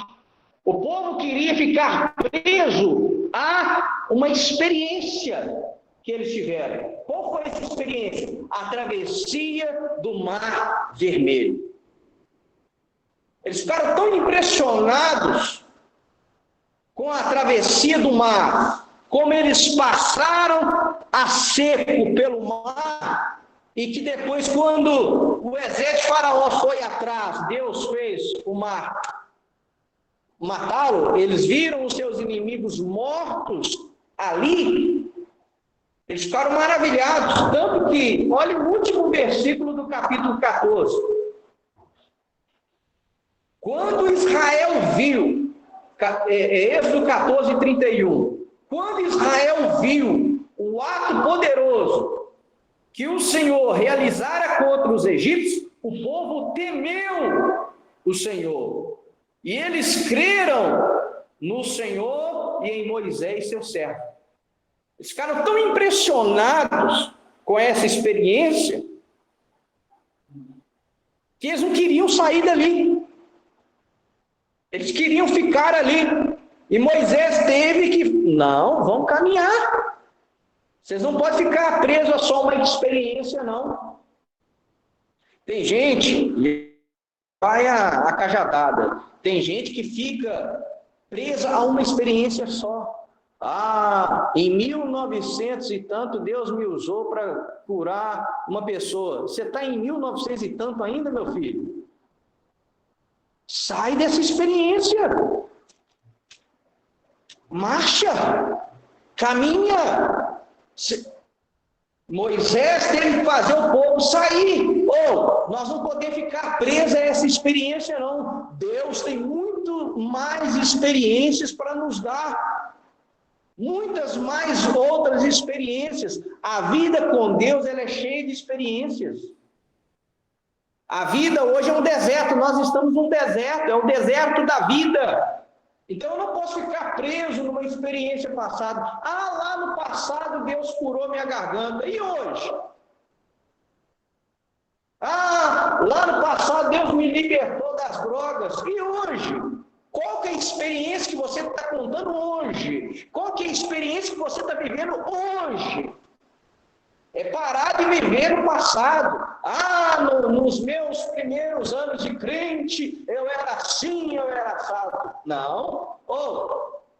O povo queria ficar preso a uma experiência que eles tiveram. Qual foi essa experiência? A travessia do Mar Vermelho. Eles ficaram tão impressionados com a travessia do mar, como eles passaram a seco pelo mar, e que depois, quando o exército de Faraó foi atrás, Deus fez o mar matá-lo, eles viram os seus inimigos mortos ali, eles ficaram maravilhados, tanto que, olha o último versículo do capítulo 14. Quando Israel viu, Êxodo 14, 31, quando Israel viu o ato poderoso que o Senhor realizara contra os egípcios, o povo temeu o Senhor. E eles creram no Senhor e em Moisés, seu servo. Eles ficaram tão impressionados com essa experiência que eles não queriam sair dali. Eles queriam ficar ali. E Moisés teve que... Não, vamos caminhar. Vocês não podem ficar presos a só uma experiência, não. Tem gente... Vai a cajadada. Tem gente que fica presa a uma experiência só. Ah, em 1900 e tanto, Deus me usou para curar uma pessoa. Você está em 1900 e tanto ainda, meu filho? Sai dessa experiência. Marcha. Caminha. Moisés teve que fazer o povo sair. Nós não podemos ficar presos a essa experiência, não. Deus tem muito mais experiências para nos dar. Muitas mais outras experiências. A vida com Deus, ela é cheia de experiências. A vida hoje é um deserto. Nós estamos num deserto. É o deserto da vida. Então, eu não posso ficar preso numa experiência passada. Ah, lá no passado Deus curou minha garganta. E hoje? Ah, lá no passado Deus me libertou das drogas. E hoje? Qual que é a experiência que você está contando hoje? Qual que é a experiência que você está vivendo hoje? É parar de viver o passado. Ah, nos meus primeiros anos de crente, eu era assim, eu era assado. Não.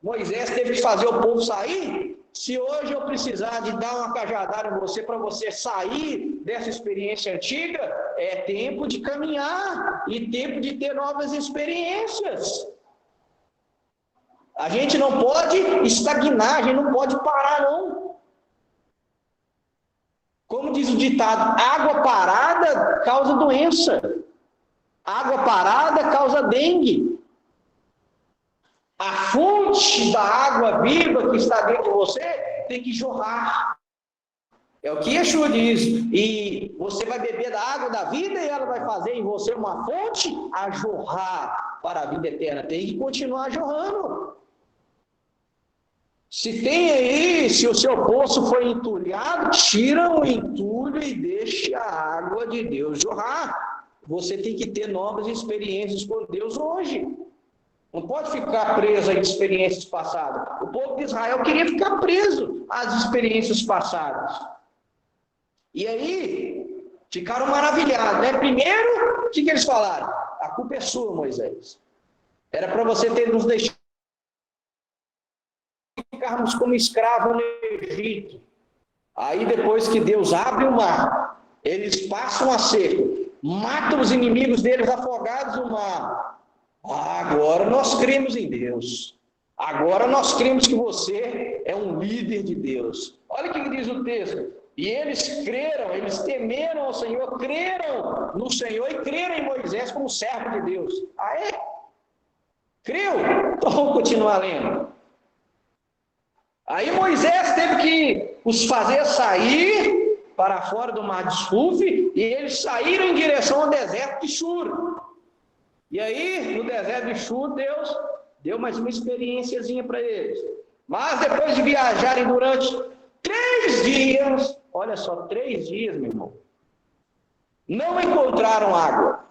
Moisés teve que fazer o povo sair. Se hoje eu precisar de dar uma cajadada em você para você sair dessa experiência antiga, é tempo de caminhar e tempo de ter novas experiências. A gente não pode estagnar, a gente não pode parar, não. Como diz o ditado, água parada causa doença. Água parada causa dengue. A fonte da água viva que está dentro de você tem que jorrar. É o que Yeshua diz. E você vai beber da água da vida e ela vai fazer em você uma fonte a jorrar para a vida eterna. Tem que continuar jorrando. Se tem aí, se o seu poço foi entulhado, tira o entulho e deixe a água de Deus jorrar. Você tem que ter novas experiências com Deus hoje. Não pode ficar preso a experiências passadas. O povo de Israel queria ficar preso às experiências passadas. E aí, ficaram maravilhados, né? Primeiro, o que eles falaram? A culpa é sua, Moisés. Era para você ter nos deixado ficarmos como escravos no Egito. Aí, depois que Deus abre o mar, eles passam a seco, matam os inimigos deles afogados no mar. Agora nós cremos em Deus. Agora nós cremos que você é um líder de Deus. Olha o que diz o texto. E eles creram, eles temeram ao Senhor, creram no Senhor e creram em Moisés como servo de Deus. Ah, é? Creu? Então vamos continuar lendo. Aí Moisés teve que os fazer sair para fora do mar de Suf, e eles saíram em direção ao deserto de Shur. E aí, no deserto de Shur, Deus deu mais uma experiênciazinha para eles. Mas depois de viajarem durante 3 dias, olha só, 3 dias, meu irmão, não encontraram água.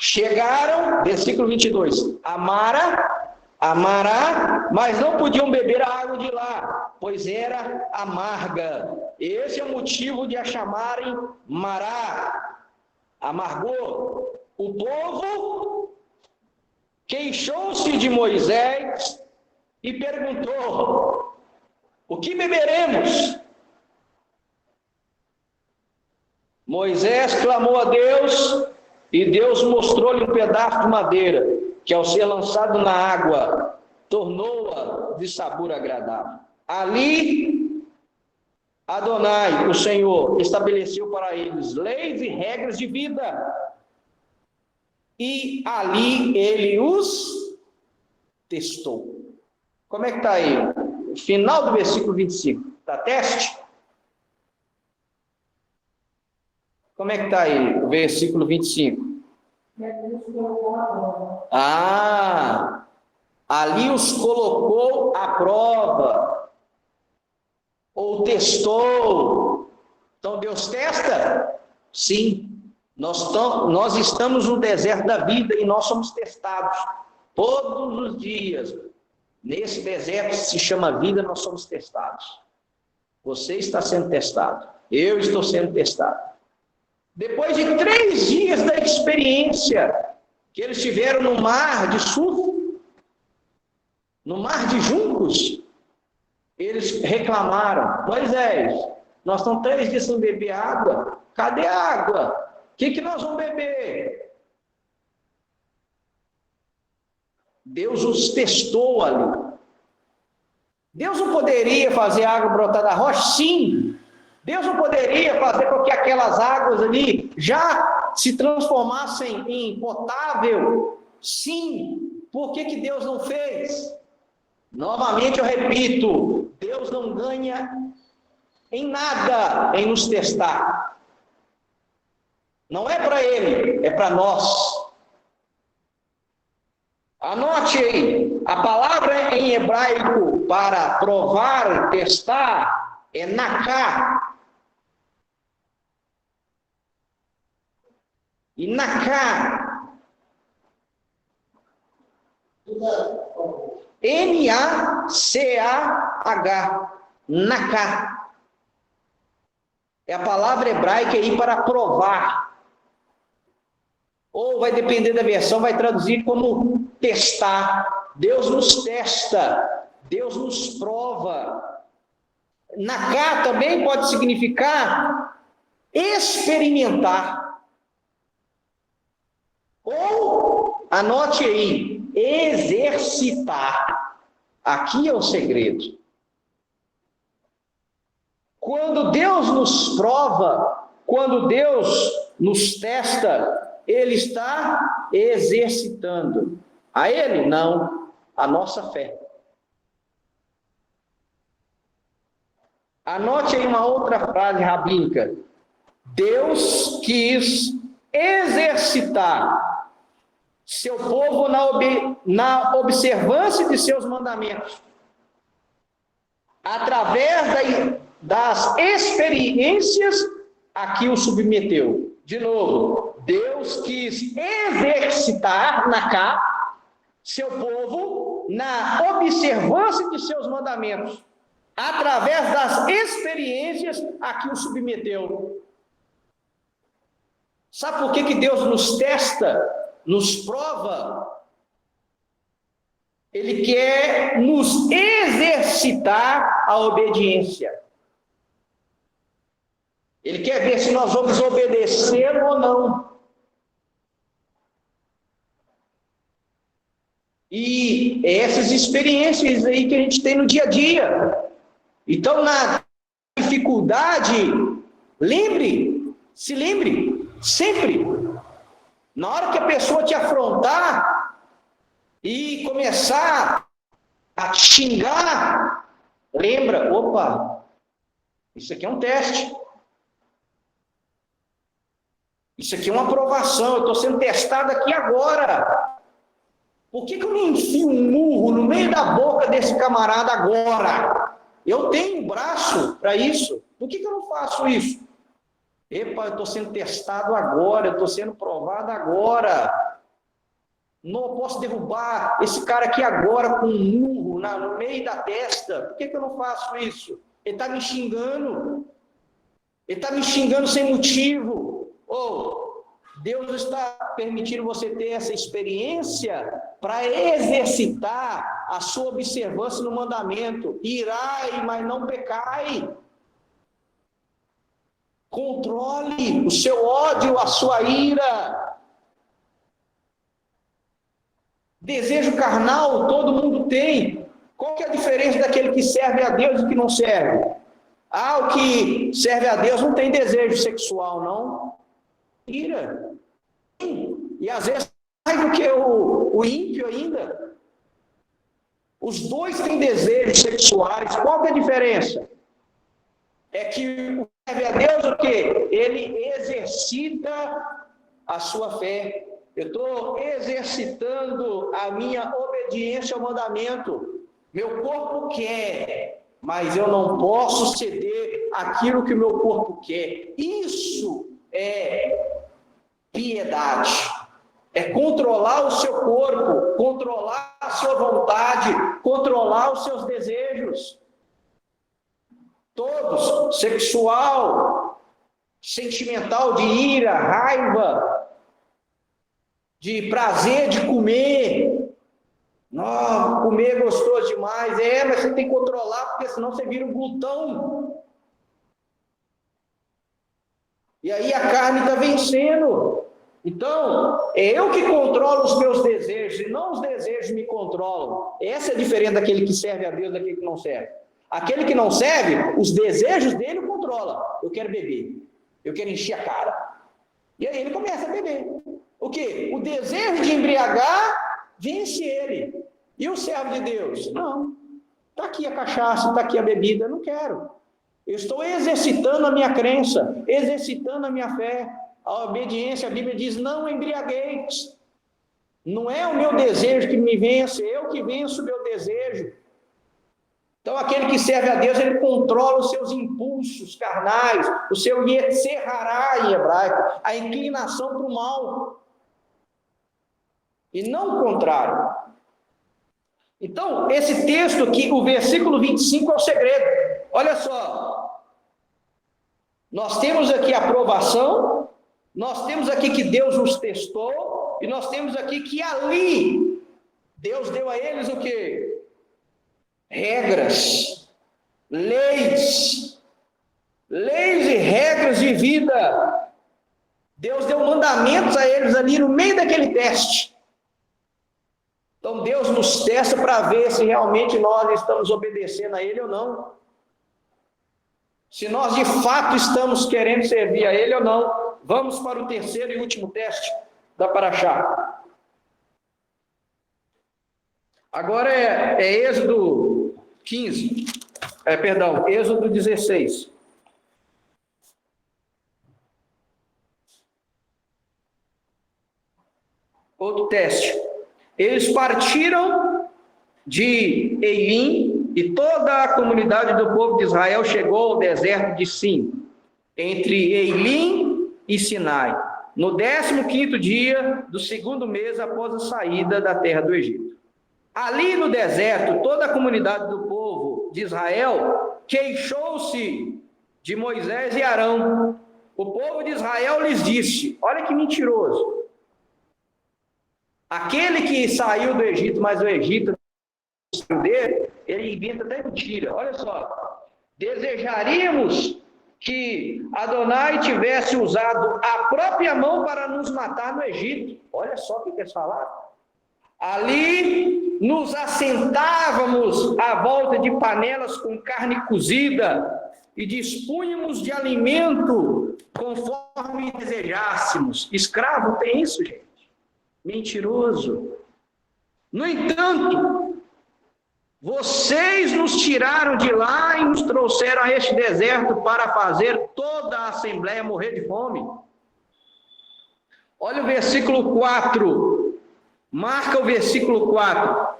Chegaram, versículo 22, a Mará, mas não podiam beber a água de lá, pois era amarga. Esse é o motivo de a chamarem Mará, amargor. O povo queixou-se de Moisés e perguntou: o que beberemos? Moisés clamou a Deus e Deus mostrou-lhe um pedaço de madeira que, ao ser lançado na água, tornou-a de sabor agradável. Ali, Adonai, o Senhor, estabeleceu para eles leis e regras de vida. E ali ele os testou. Como é que está aí? Final do versículo 25. Está teste? Como é que está aí o versículo 25? Ali os colocou à prova. Ou testou. Então Deus testa? Sim. Nós estamos no deserto da vida e nós somos testados todos os dias. Nesse deserto se chama vida, nós somos testados. Você está sendo testado. Eu estou sendo testado. Depois de 3 dias da experiência que eles tiveram no mar de Suf, no mar de juncos, eles reclamaram: Moisés, nós estamos 3 dias sem beber água. Cadê a água? O que nós vamos beber? Deus os testou ali. Deus não poderia fazer água brotar da rocha? Sim. Deus não poderia fazer com que aquelas águas ali já se transformassem em potável? Sim. Por que Deus não fez? Novamente eu repito, Deus não ganha em nada em nos testar. Não é para Ele, é para nós. Anote aí, a palavra em hebraico para provar, testar, é naká. E naká, N-A-C-A-H, naká. É a palavra hebraica aí para provar. Ou vai depender da versão, vai traduzir como testar. Deus nos testa, Deus nos prova. Naká também pode significar experimentar. Ou, anote aí, exercitar. Aqui é o segredo. Quando Deus nos prova, quando Deus nos testa, Ele está exercitando. A Ele? Não, a nossa fé. Anote aí uma outra frase rabínica. Deus quis exercitar seu povo na observância de seus mandamentos, através das experiências a que o submeteu. De novo, Deus quis exercitar seu povo na observância de seus mandamentos, através das experiências a que o submeteu. Sabe por que Deus nos testa, nos prova? Ele quer nos exercitar a obediência. Ele quer ver se nós vamos obedecer ou não. E essas experiências aí que a gente tem no dia a dia. Então, na dificuldade, se lembre, sempre, na hora que a pessoa te afrontar e começar a te xingar, lembra, opa, isso aqui é um teste. Isso aqui é uma aprovação, eu estou sendo testado aqui agora. Por que eu não enfio um murro no meio da boca desse camarada agora? Eu tenho braço para isso. Por que eu não faço isso? Epa, eu estou sendo testado agora, eu estou sendo provado agora. Não posso derrubar esse cara aqui agora com um murro no meio da testa. Por que eu não faço isso? Ele está me xingando. Ele está me xingando sem motivo. Deus está permitindo você ter essa experiência para exercitar a sua observância no mandamento. Irai, mas não pecai. Controle o seu ódio, a sua ira. Desejo carnal todo mundo tem. Qual que é a diferença daquele que serve a Deus e que não serve? O que serve a Deus não tem desejo sexual, não. Ira. E às vezes mais do que o ímpio ainda. Os dois têm desejos sexuais. Qual que é a diferença? É que o que serve a Deus o quê? Ele exercita a sua fé. Eu estou exercitando a minha obediência ao mandamento. Meu corpo quer, mas eu não posso ceder àquilo que o meu corpo quer. Isso é piedade. É controlar o seu corpo, controlar a sua vontade, controlar os seus desejos. Todos, sexual, sentimental, de ira, raiva, de prazer de comer. Não, comer é gostoso demais. Mas você tem que controlar, porque senão você vira um glutão. E aí a carne está vencendo. Então, é eu que controlo os meus desejos, e não os desejos me controlam. Essa é a diferença daquele que serve a Deus daquele que não serve. Aquele que não serve, os desejos dele o controla. Eu quero beber, eu quero encher a cara. E aí ele começa a beber. O quê? O desejo de embriagar vence ele. E o servo de Deus? Não. Está aqui a cachaça, está aqui a bebida, eu não quero. Eu estou exercitando a minha crença, exercitando a minha fé. A obediência, a Bíblia diz, não embriagueis. Não é o meu desejo que me vence, é eu que venço o meu desejo. Então, aquele que serve a Deus, ele controla os seus impulsos carnais, o seu yetzer-hará em hebraico, a inclinação para o mal. E não o contrário. Então, esse texto aqui, o versículo 25 é o segredo. Olha só. Nós temos aqui a aprovação, nós temos aqui que Deus nos testou, e nós temos aqui que ali Deus deu a eles o quê? Regras, leis e regras de vida. Deus deu mandamentos a eles ali no meio daquele teste. Então Deus nos testa para ver se realmente nós estamos obedecendo a Ele ou não. Se nós de fato estamos querendo servir a Ele ou não. Vamos para o terceiro e último teste da Paraxá. Agora é Êxodo 15. Êxodo 16. Outro teste. Eles partiram de Eilim e toda a comunidade do povo de Israel chegou ao deserto de Sim, entre Eilim e Sinai, no 15º dia do 2º mês após a saída da terra do Egito. Ali no deserto, toda a comunidade do povo de Israel queixou-se de Moisés e Arão. O povo de Israel lhes disse, olha que mentiroso, aquele que saiu do Egito, mas o Egito dele, ele inventa até mentira. Olha só, desejaríamos que Adonai tivesse usado a própria mão para nos matar no Egito. Olha só o que eles falaram. Ali nos assentávamos à volta de panelas com carne cozida e dispunhamos de alimento conforme desejássemos. Escravo tem isso, gente? Mentiroso. No entanto, vocês nos tiraram de lá e nos trouxeram a este deserto para fazer toda a assembleia morrer de fome. Olha o versículo 4. Marca o versículo 4.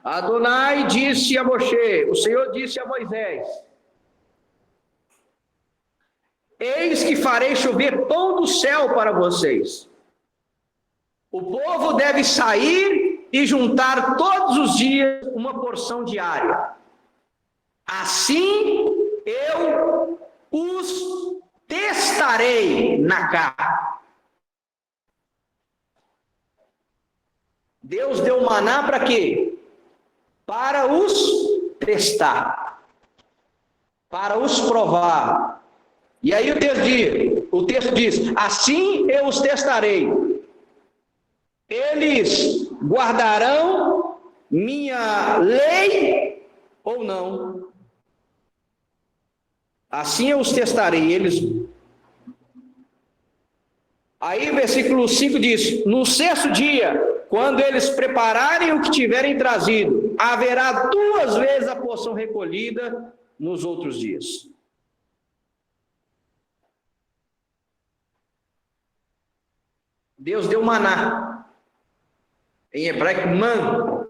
Adonai disse a Moshe, o Senhor disse a Moisés, eis que farei chover pão do céu para vocês. O povo deve sair e juntar todos os dias uma porção diária. Assim eu os testarei na carne. Deus deu maná para quê? Para os testar. Para os provar. E aí o texto diz, assim eu os testarei. Eles guardarão minha lei ou não? Assim eu os testarei. Aí o versículo 5 diz, no 6º dia, quando eles prepararem o que tiverem trazido, haverá 2 vezes a porção recolhida nos outros dias. Deus deu maná. Em hebraico, man.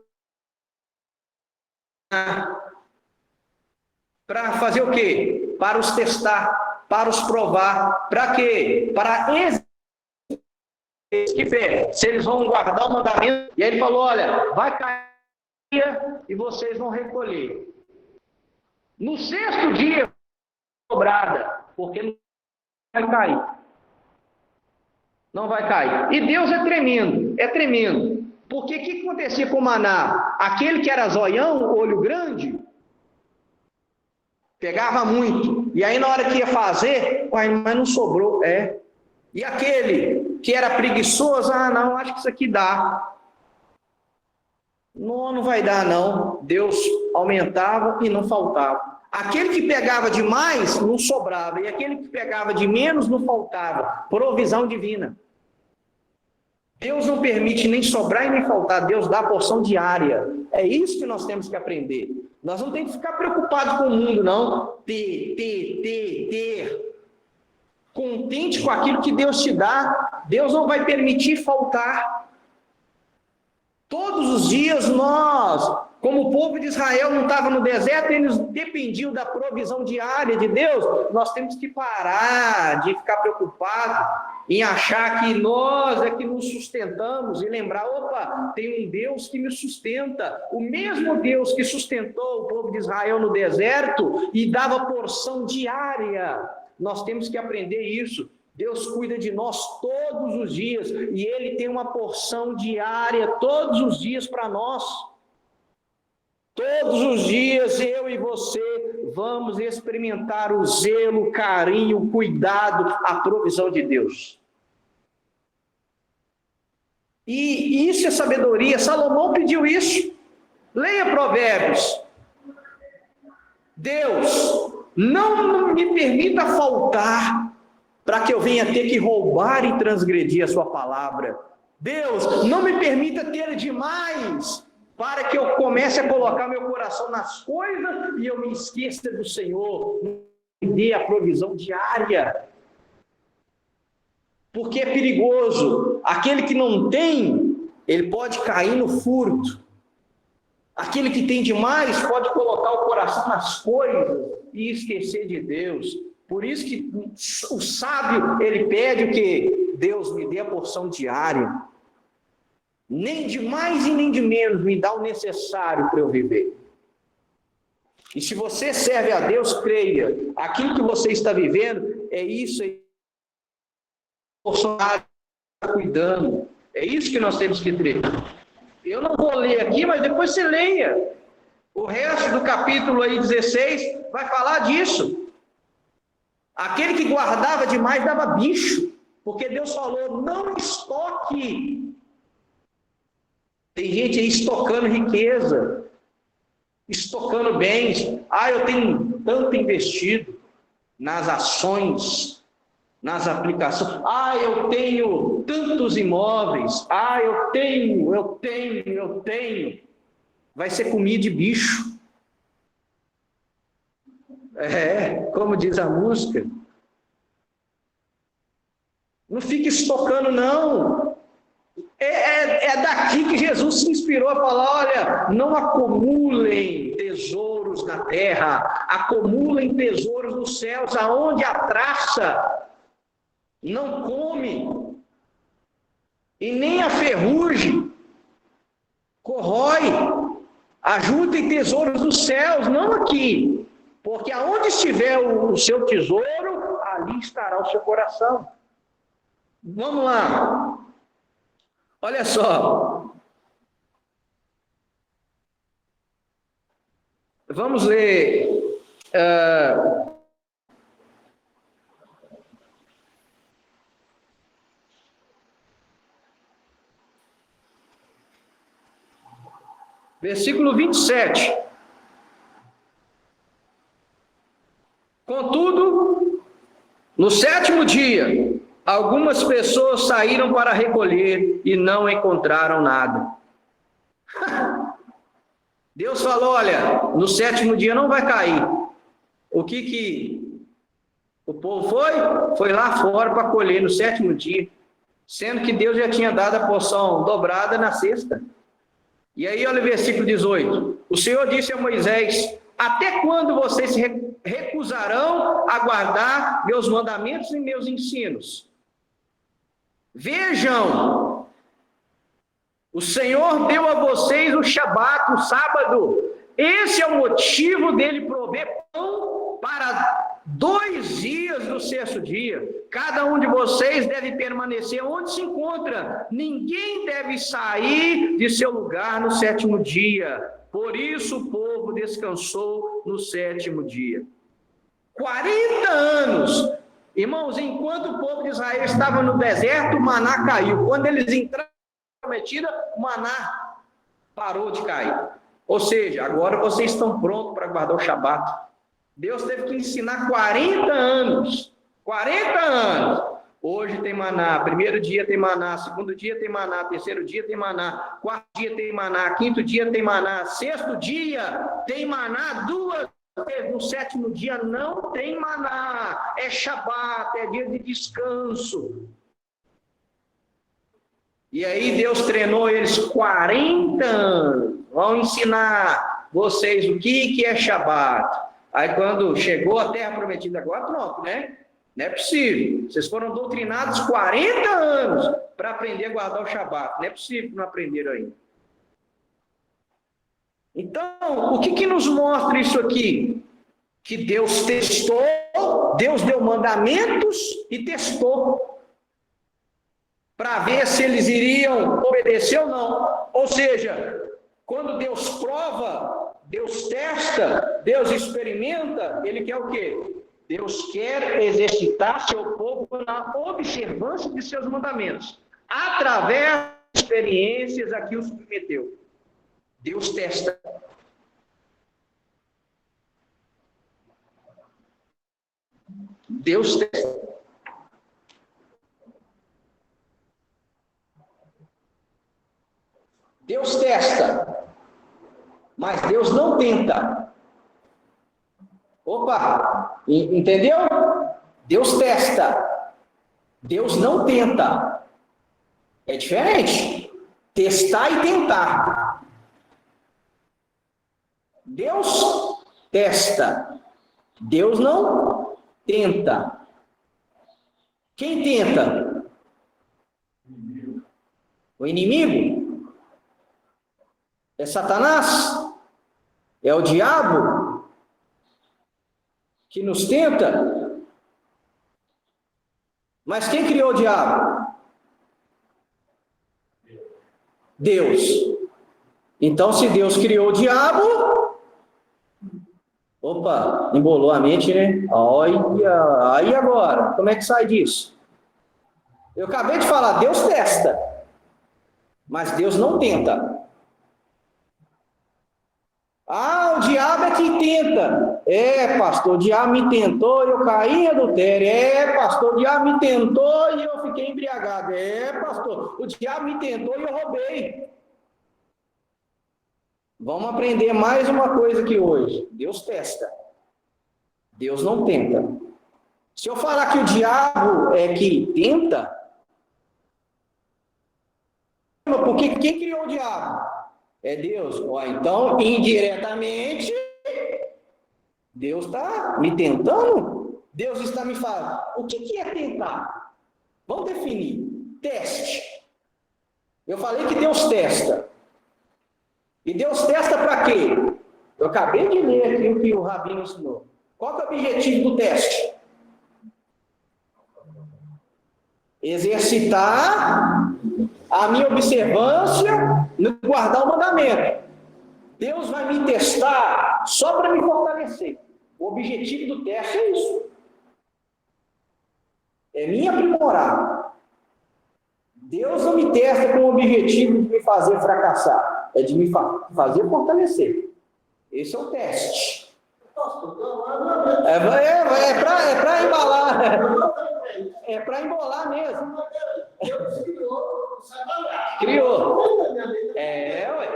Para fazer o quê? Para os testar, para os provar. Para quê? Para que fé? Se eles vão guardar o mandamento. E aí ele falou, olha, vai cair e vocês vão recolher. No 6º dia, dobrada, porque não vai cair. Não vai cair. E Deus é tremendo. Porque o que acontecia com o maná? Aquele que era zoião, olho grande, pegava muito. E aí na hora que ia fazer, mas não sobrou. E aquele que era preguiçoso, não, acho que isso aqui dá. Não vai dar não. Deus aumentava e não faltava. Aquele que pegava demais, não sobrava. E aquele que pegava de menos, não faltava. Provisão divina. Deus não permite nem sobrar e nem faltar. Deus dá a porção diária. É isso que nós temos que aprender. Nós não temos que ficar preocupados com o mundo, não. Ter. Contente com aquilo que Deus te dá. Deus não vai permitir faltar. Todos os dias nós, como o povo de Israel não estava no deserto, eles dependiam da provisão diária de Deus. Nós temos que parar de ficar preocupado em achar que nós é que nos sustentamos e lembrar, opa, tem um Deus que me sustenta. O mesmo Deus que sustentou o povo de Israel no deserto e dava porção diária. Nós temos que aprender isso. Deus cuida de nós todos os dias, e Ele tem uma porção diária todos os dias para nós. Todos os dias eu e você vamos experimentar o zelo, o carinho, o cuidado, a provisão de Deus. E isso é sabedoria. Salomão pediu isso. Leia Provérbios. Deus, não me permita faltar para que eu venha ter que roubar e transgredir a sua palavra. Deus, não me permita ter demais para que eu comece a colocar meu coração nas coisas e eu me esqueça do Senhor. Me dê a provisão diária. Porque é perigoso. Aquele que não tem, ele pode cair no furto. Aquele que tem demais pode colocar o coração nas coisas e esquecer de Deus. Por isso que o sábio, ele pede o quê? Deus, me dê a porção diária. Nem de mais e nem de menos, me dá o necessário para eu viver. E se você serve a Deus, creia, aquilo que você está vivendo, é isso aí. O Bolsonaro está cuidando. É isso que nós temos que ter. Eu não vou ler aqui, mas depois você leia. O resto do capítulo aí 16 vai falar disso. Aquele que guardava demais dava bicho, porque Deus falou, não estoque. Tem gente aí estocando riqueza, estocando bens. Eu tenho tanto investido nas ações, nas aplicações. Eu tenho tantos imóveis. Eu tenho. Vai ser comida de bicho. Como diz a música. Não fique estocando, não. É daqui que Jesus se inspirou a falar, olha, não acumulem tesouros na terra, acumulem tesouros nos céus, aonde a traça não come, e nem a ferrugem corrói. Ajuntem tesouros nos céus, não aqui, porque aonde estiver o seu tesouro, ali estará o seu coração. Vamos lá. Olha só. Vamos ler. Versículo 27. Contudo, no 7º dia, algumas pessoas saíram para recolher e não encontraram nada. Deus falou, olha, no 7º dia não vai cair. O que o povo foi? Foi lá fora para colher no 7º dia, sendo que Deus já tinha dado a porção dobrada na 6ª. E aí, olha o versículo 18. O Senhor disse a Moisés, até quando vocês se recusarão a guardar meus mandamentos e meus ensinos? Vejam, o Senhor deu a vocês o Shabat, o sábado. Esse é o motivo dele prover pão para 2 dias do 6º dia. Cada um de vocês deve permanecer onde se encontra. Ninguém deve sair de seu lugar no 7º dia. Por isso o povo descansou no 7º dia. 40 anos. Irmãos, enquanto o povo de Israel estava no deserto, o maná caiu. Quando eles entraram na prometida, o maná parou de cair. Ou seja, agora vocês estão prontos para guardar o Shabat. Deus teve que ensinar 40 anos. 40 anos. Hoje tem maná, 1º dia tem maná, 2º dia tem maná, 3º dia tem maná, 4º dia tem maná, 5º dia tem maná, 6º dia tem maná 2 vezes, no 7º dia não tem maná, é Shabat, é dia de descanso. E aí Deus treinou eles 40 anos, vão ensinar vocês o que é Shabat. Aí quando chegou a terra prometida, agora pronto, né? Não é possível. Vocês foram doutrinados 40 anos para aprender a guardar o Shabat. Não é possível que não aprenderam ainda. Então, o que nos mostra isso aqui? que Deus testou, Deus deu mandamentos e testou, para ver se eles iriam obedecer ou não. Ou seja, quando Deus prova, Deus testa, Deus experimenta, Ele quer o quê? Deus quer exercitar seu povo na observância de seus mandamentos, através das experiências a que os submeteu. Deus testa. Deus testa. Deus testa, mas Deus não tenta. Opa, entendeu? Deus testa, Deus não tenta. É diferente. Testar e tentar. Deus testa, Deus não tenta. Quem tenta? O inimigo? É Satanás? É o diabo que nos tenta? Mas quem criou o diabo? Deus. Então, se Deus criou o diabo, opa, embolou a mente, né? Olha, aí agora, como é que sai disso? Eu acabei de falar, Deus testa, mas Deus não tenta. Ah, o diabo é que tenta. É, pastor, o diabo me tentou e eu caí em adultério. É, pastor, o diabo me tentou e eu fiquei embriagado. É, pastor, o diabo me tentou e eu roubei. Vamos aprender mais uma coisa aqui hoje. Deus testa. Deus não tenta. Se eu falar que o diabo é que tenta, porque quem criou o diabo? É Deus. Então, indiretamente, Deus está me tentando? Deus está me falando. O que é tentar? Vamos definir. Teste. Eu falei que Deus testa. E Deus testa para quê? Eu acabei de ler aqui o que o Rabino ensinou. Qual é o objetivo do teste? Exercitar a minha observância no guardar o mandamento. Deus vai me testar só para me fortalecer. O objetivo do teste é isso. É me aprimorar. Deus não me testa com o objetivo de me fazer fracassar. É de me fazer fortalecer. Esse é o teste. É para embalar. É para embolar mesmo. Deus criou o Satanás. Criou. É, ué.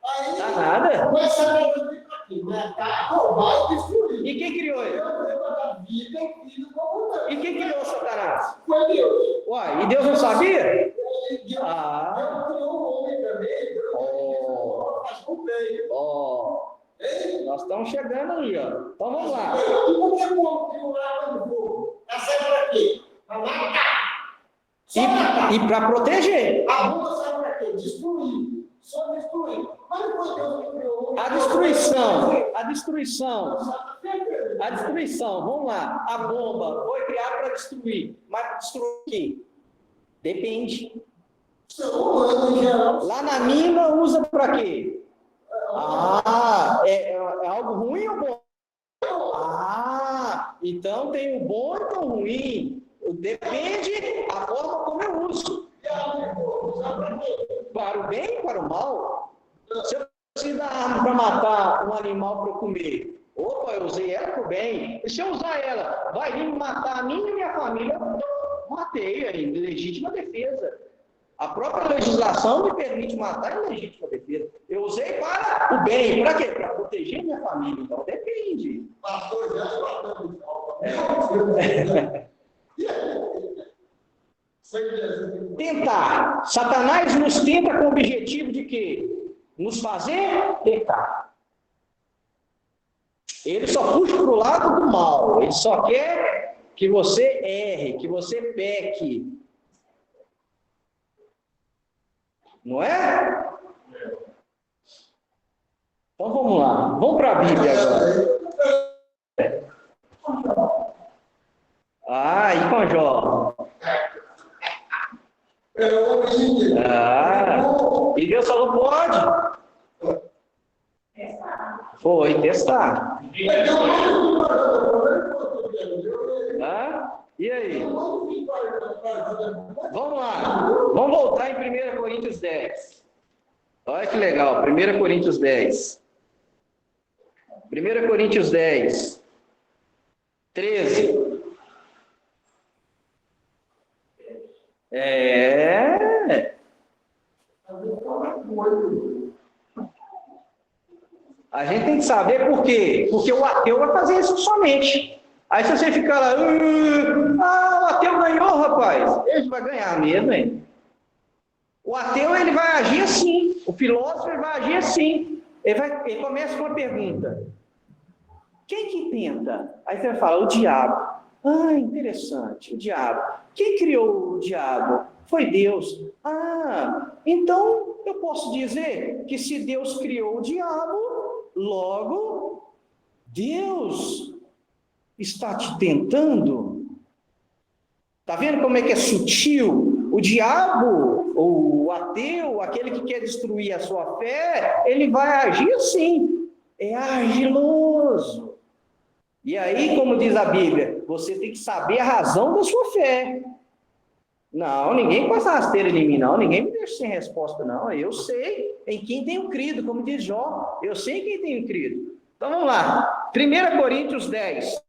Aí, Tá nada. começa a vir para aqui, matar, roubar e destruir. E quem criou ele? Deus deu a vida e filho como E quem criou Satanás? Foi Deus. Uai, e Deus não sabia? Deus Ah. criou o homem também. Deus criou, faz com bem. Ó, nós estamos chegando aí, ó. Então vamos lá. E por que o homem criou água no fogo? Está sendo para quê? Para matar. Só matar. E para proteger. A bomba serve para quê? Destruir. Só destruir. Mas não foi Deus que criou o homem. A destruição, vamos lá. A bomba foi criada para destruir. Mas destruir o quê? Depende. Lá na mina usa para quê? Ah, é algo ruim ou bom? Ah, então tem o bom e o ruim. Depende da forma como eu uso. Para o bem e para o mal. Se eu preciso da arma para matar um animal para eu comer, opa, eu usei ela para o bem. E se eu usar ela, vai vir matar a mim e a minha família, eu matei em legítima defesa. A própria legislação me permite matar em legítima defesa. Eu usei para o bem. Para quê? Para proteger minha família. Então depende. Pastor, já matando. Tentar. Satanás nos tenta com o objetivo de quê? Nos fazer pecar. Ele só puxa para o lado do mal. Ele só quer que você erre, que você peque. Não é? Então vamos lá. Vamos para a Bíblia agora. Ah, e com Jó? Ah, e Deus falou, pode. Foi testar. Ah, e aí? Vamos lá. Vamos voltar em 1 Coríntios 10. Olha que legal, 1 Coríntios 10. 1 Coríntios 10, 13. A gente tem que saber por quê. Porque o ateu vai fazer isso somente. Aí se você ficar lá, o ateu ganhou, rapaz. Ele vai ganhar mesmo, hein? O ateu, ele vai agir assim. O filósofo, ele vai agir assim. Ele começa com uma pergunta. Quem que tenta? Aí você vai falar, o diabo. Ah, interessante, o diabo. Quem criou o diabo? Foi Deus. Ah, então eu posso dizer que se Deus criou o diabo, logo Deus está te tentando. Está vendo como é que é sutil? O diabo, ou o ateu, aquele que quer destruir a sua fé, ele vai agir assim. É argiloso. E aí, como diz a Bíblia, você tem que saber a razão da sua fé. Não, ninguém passa rasteira em mim, não. Ninguém me deixa sem resposta, não. Eu sei em quem tenho crido, como diz Jó. Eu sei em quem tenho crido. Então, vamos lá. 1 Coríntios 10.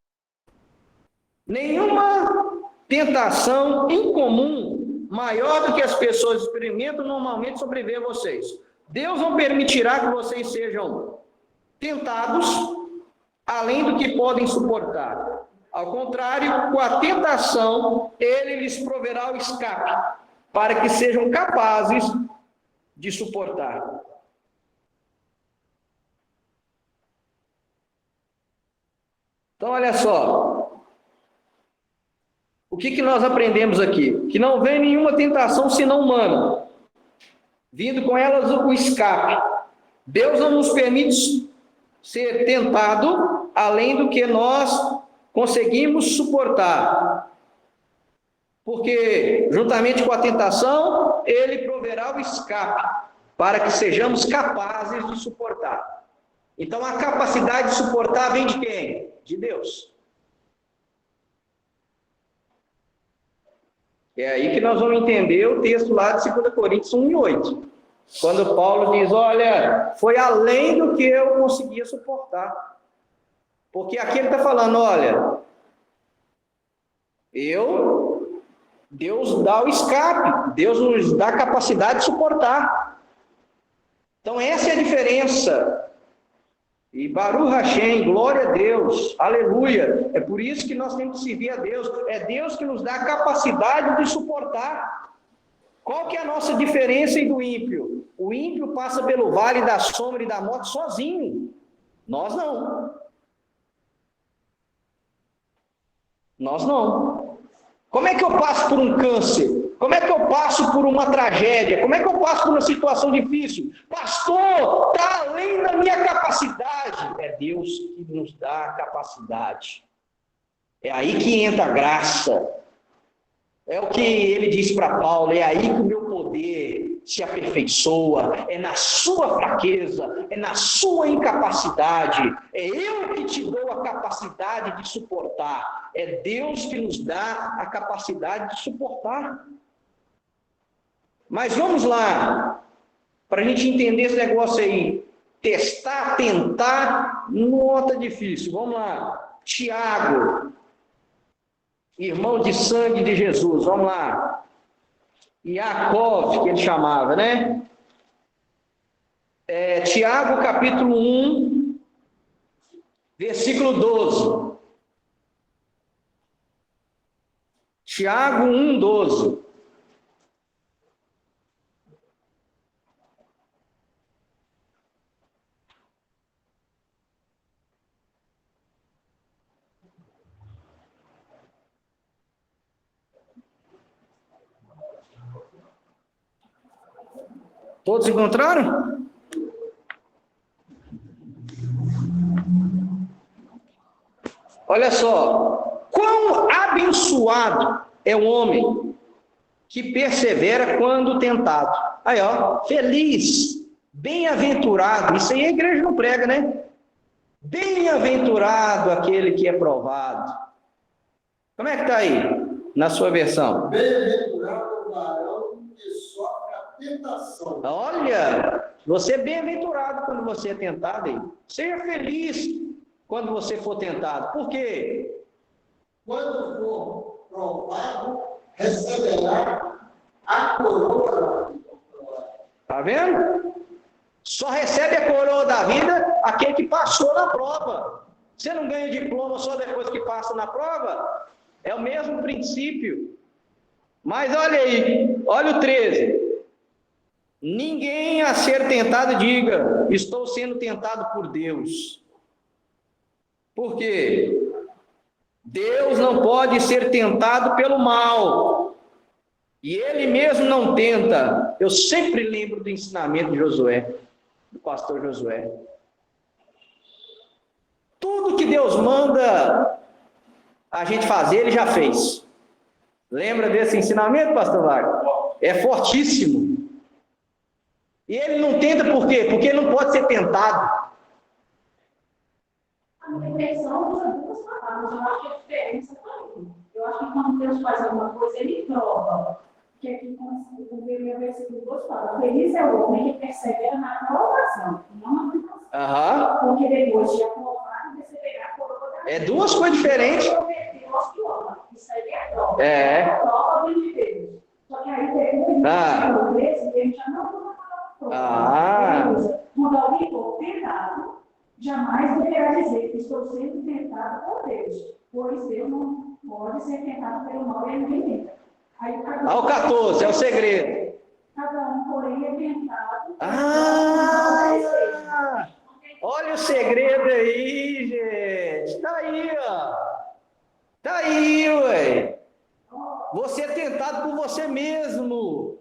Nenhuma tentação incomum maior do que as pessoas experimentam normalmente sobreviver a vocês. Deus não permitirá que vocês sejam tentados além do que podem suportar. Ao contrário, com a tentação, ele lhes proverá o escape, para que sejam capazes de suportar. Então, olha só. O que nós aprendemos aqui? Que não vem nenhuma tentação senão humana, vindo com elas o escape. Deus não nos permite ser tentado além do que nós conseguimos suportar. Porque, juntamente com a tentação, ele proverá o escape, para que sejamos capazes de suportar. Então, a capacidade de suportar vem de quem? De Deus. É aí que nós vamos entender o texto lá de 2 Coríntios 1:8. Quando Paulo diz, olha, foi além do que eu conseguia suportar. Porque aqui ele está falando, olha, Deus dá o escape, Deus nos dá a capacidade de suportar. Então essa é a diferença. E Baruch Hashem, glória a Deus, aleluia. É por isso que nós temos que servir a Deus. É Deus que nos dá a capacidade de suportar. Qual que é a nossa diferença do ímpio? O ímpio passa pelo vale da sombra e da morte sozinho. Nós não. Nós não. Como é que eu passo por um câncer? Como é que eu passo por uma tragédia? Como é que eu passo por uma situação difícil? Pastor, está além da minha capacidade. É Deus que nos dá a capacidade. É aí que entra a graça. É o que ele diz para Paulo, é aí que o meu poder se aperfeiçoa, é na sua fraqueza, é na sua incapacidade, é eu que te dou a capacidade de suportar, é Deus que nos dá a capacidade de suportar. Mas vamos lá, para a gente entender esse negócio aí, testar, tentar, não tá difícil, vamos lá, Tiago, irmão de sangue de Jesus, vamos lá. Yaakov, que ele chamava, né? Tiago, capítulo 1, versículo 12. Tiago 1, 12. Todos encontraram? Olha só, quão abençoado é o homem que persevera quando tentado. Aí, ó, feliz, bem-aventurado. Isso aí a igreja não prega, né? Bem-aventurado aquele que é provado. Como é que está aí, na sua versão? Bem-aventurado o varão que sofre a tentação. Olha, você é bem-aventurado quando você é tentado. Aí. Seja feliz quando você for tentado. Por quê? Quando for provado, receberá a coroa. Tá vendo? Só recebe a coroa da vida aquele que passou na prova. Você não ganha diploma só depois que passa na prova? É o mesmo princípio. Mas olha aí, olha o 13. Ninguém a ser tentado diga, estou sendo tentado por Deus. Por quê? Deus não pode ser tentado pelo mal. E ele mesmo não tenta. Eu sempre lembro do ensinamento de Josué, do pastor Josué. Tudo que Deus manda a gente fazer, ele já fez. Lembra desse ensinamento, pastor Wagner? É fortíssimo. E ele não tenta por quê? Porque ele não pode ser tentado. A minha impressão usa duas palavras. Eu acho que a diferença está aí. Eu acho que quando Deus faz alguma coisa, ele prova. Que aqui o versículo 2 fala: feliz é o homem que persevera na provação, não na tentação. Porque depois de aprovar, receberá a coroa da vida. É duas coisas diferentes. Isso aí é prova. É. Prova de Deus. Só que aí depois, ele já não usa a prova. Quando alguém for tentado, jamais deverá dizer que estou sendo tentado por Deus, pois Deus não pode ser tentado pelo mal e ninguém tenta. Ao 14, é o segredo. Cada um, porém, é tentado. Olha o segredo aí, gente. Tá aí, ó. Tá aí, ué. Você é tentado por você mesmo.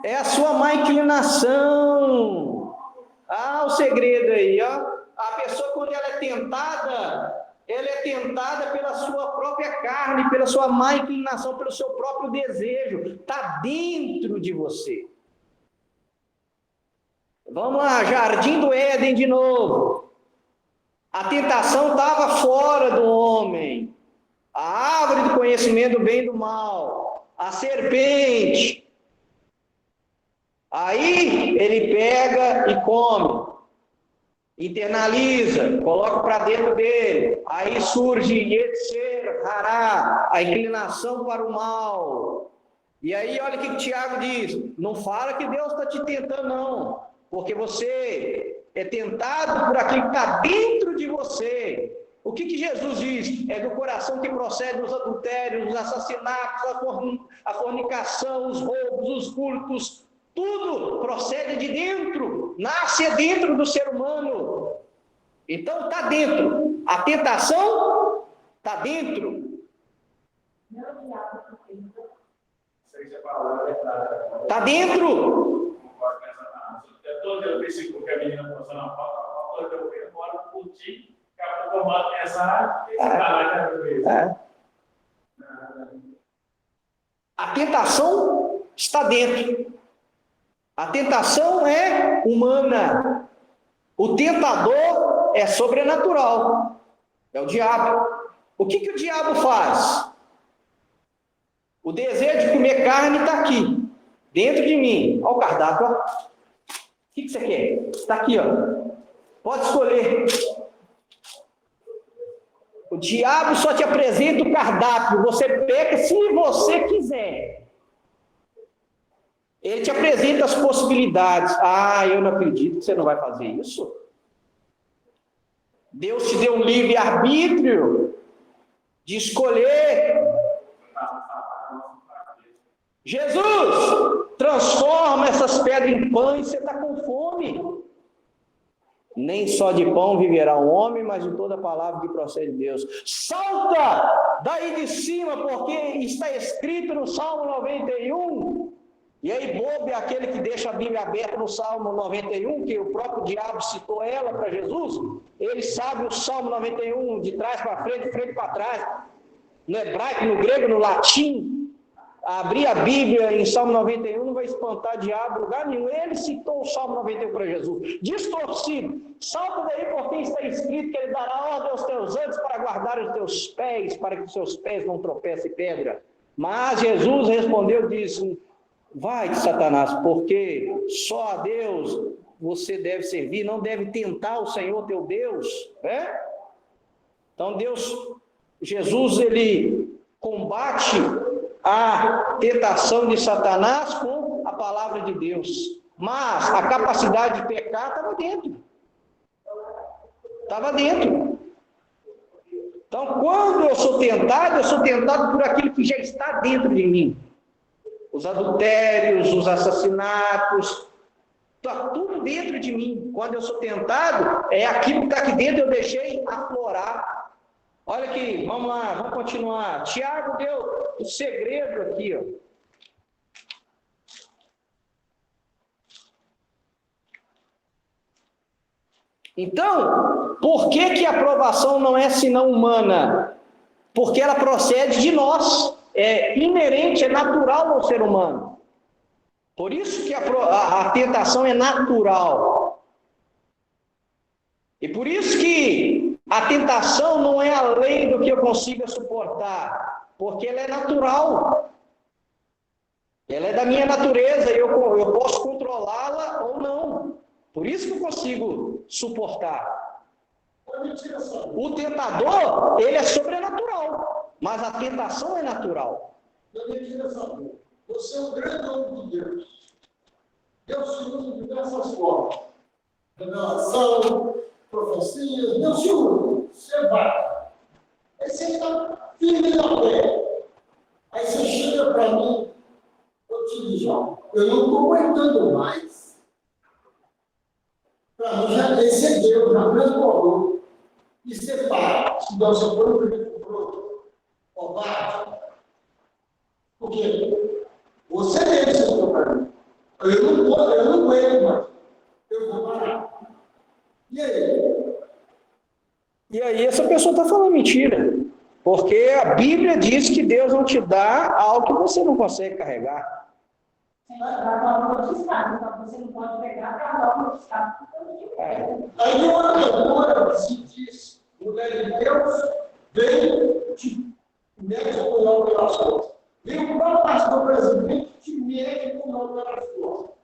É a sua má inclinação. O segredo aí, ó. A pessoa, quando ela é tentada pela sua própria carne, pela sua má inclinação, pelo seu próprio desejo. Está dentro de você. Vamos lá, Jardim do Éden de novo. A tentação estava fora do homem. A árvore do conhecimento do bem e do mal. A serpente. Aí ele pega e come. Internaliza, coloca para dentro dele. Aí surge Yetzer Hará, a inclinação para o mal. E aí olha o que o Tiago diz. Não fala que Deus está te tentando, não. Porque você é tentado por aquilo que está dentro de você. O que Jesus diz? É do coração que procede os adultérios, os assassinatos, a fornicação, os roubos, os furtos. Tudo procede de dentro, nasce dentro do ser humano. Então está dentro. A tentação está dentro. Está dentro. Todo dia eu versículo que a menina passou na pauta, eu fui embora, curti, acabou tomando essa área, e a tentação está dentro. A tentação é humana. O tentador é sobrenatural. É o diabo. O que o diabo faz? O desejo de comer carne está aqui, dentro de mim. Olha o cardápio. Ó. O que você quer? Está aqui, ó. Pode escolher. O diabo só te apresenta o cardápio. Você pega se você quiser. Ele te apresenta as possibilidades. Eu não acredito que você não vai fazer isso. Deus te deu um livre-arbítrio de escolher. Jesus, transforma essas pedras em pães, você está com fome. Nem só de pão viverá o homem, mas de toda palavra que procede de Deus. Salta daí de cima, porque está escrito no Salmo 91, E aí, bobo é aquele que deixa a Bíblia aberta no Salmo 91, que o próprio diabo citou ela para Jesus. Ele sabe o Salmo 91 de trás para frente, de frente para trás. No hebraico, no grego, no latim. Abrir a Bíblia em Salmo 91 não vai espantar diabo em lugar nenhum. Ele citou o Salmo 91 para Jesus. Distorcido. Salta daí porque está escrito que ele dará ordem aos teus anjos para guardar os teus pés, para que os seus pés não tropecem em pedra. Mas Jesus respondeu e disse: vai, Satanás, porque só a Deus você deve servir, não deve tentar o Senhor teu Deus. Né? Então Jesus, ele combate a tentação de Satanás com a palavra de Deus. Mas a capacidade de pecar estava dentro. Estava dentro. Então, quando eu sou tentado por aquilo que já está dentro de mim. Os adultérios, os assassinatos, está tudo dentro de mim. Quando eu sou tentado, é aquilo que está aqui dentro, eu deixei aflorar. Olha aqui, vamos lá, vamos continuar. Tiago deu o segredo aqui, ó. Então, por que a aprovação não é senão humana? Porque ela procede de nós. É inerente, é natural ao ser humano. Por isso que a tentação é natural. E por isso que a tentação não é além do que eu consiga suportar, porque ela é natural. Ela é da minha natureza e eu posso controlá-la ou não. Por isso que eu consigo suportar. O tentador, ele é sobrenatural, mas a tentação é natural. Você é um grande homem de Deus. Deus te usa de diversas formas. Revelação, profecias, Deus te usa. Você vai. Aí você está firme na fé. Aí você chega para mim, eu te digo, eu não estou aguentando mais. Para mim já excedeu, já transformou. E você para. Se você for o primeiro covarde. Porque você mesmo se para eu não aguento mais. Eu vou parar. E aí? E aí essa pessoa está falando mentira. Porque a Bíblia diz que Deus não te dá algo que você não consegue carregar. Dá válvula de escape, então você não pode pegar para a válvula de escape. Aí uma cantora se diz, mulher de Deus, vem, te mete o punhal pelas costas. Vem o próprio pastor presidente, te mete o punhal pelas costas.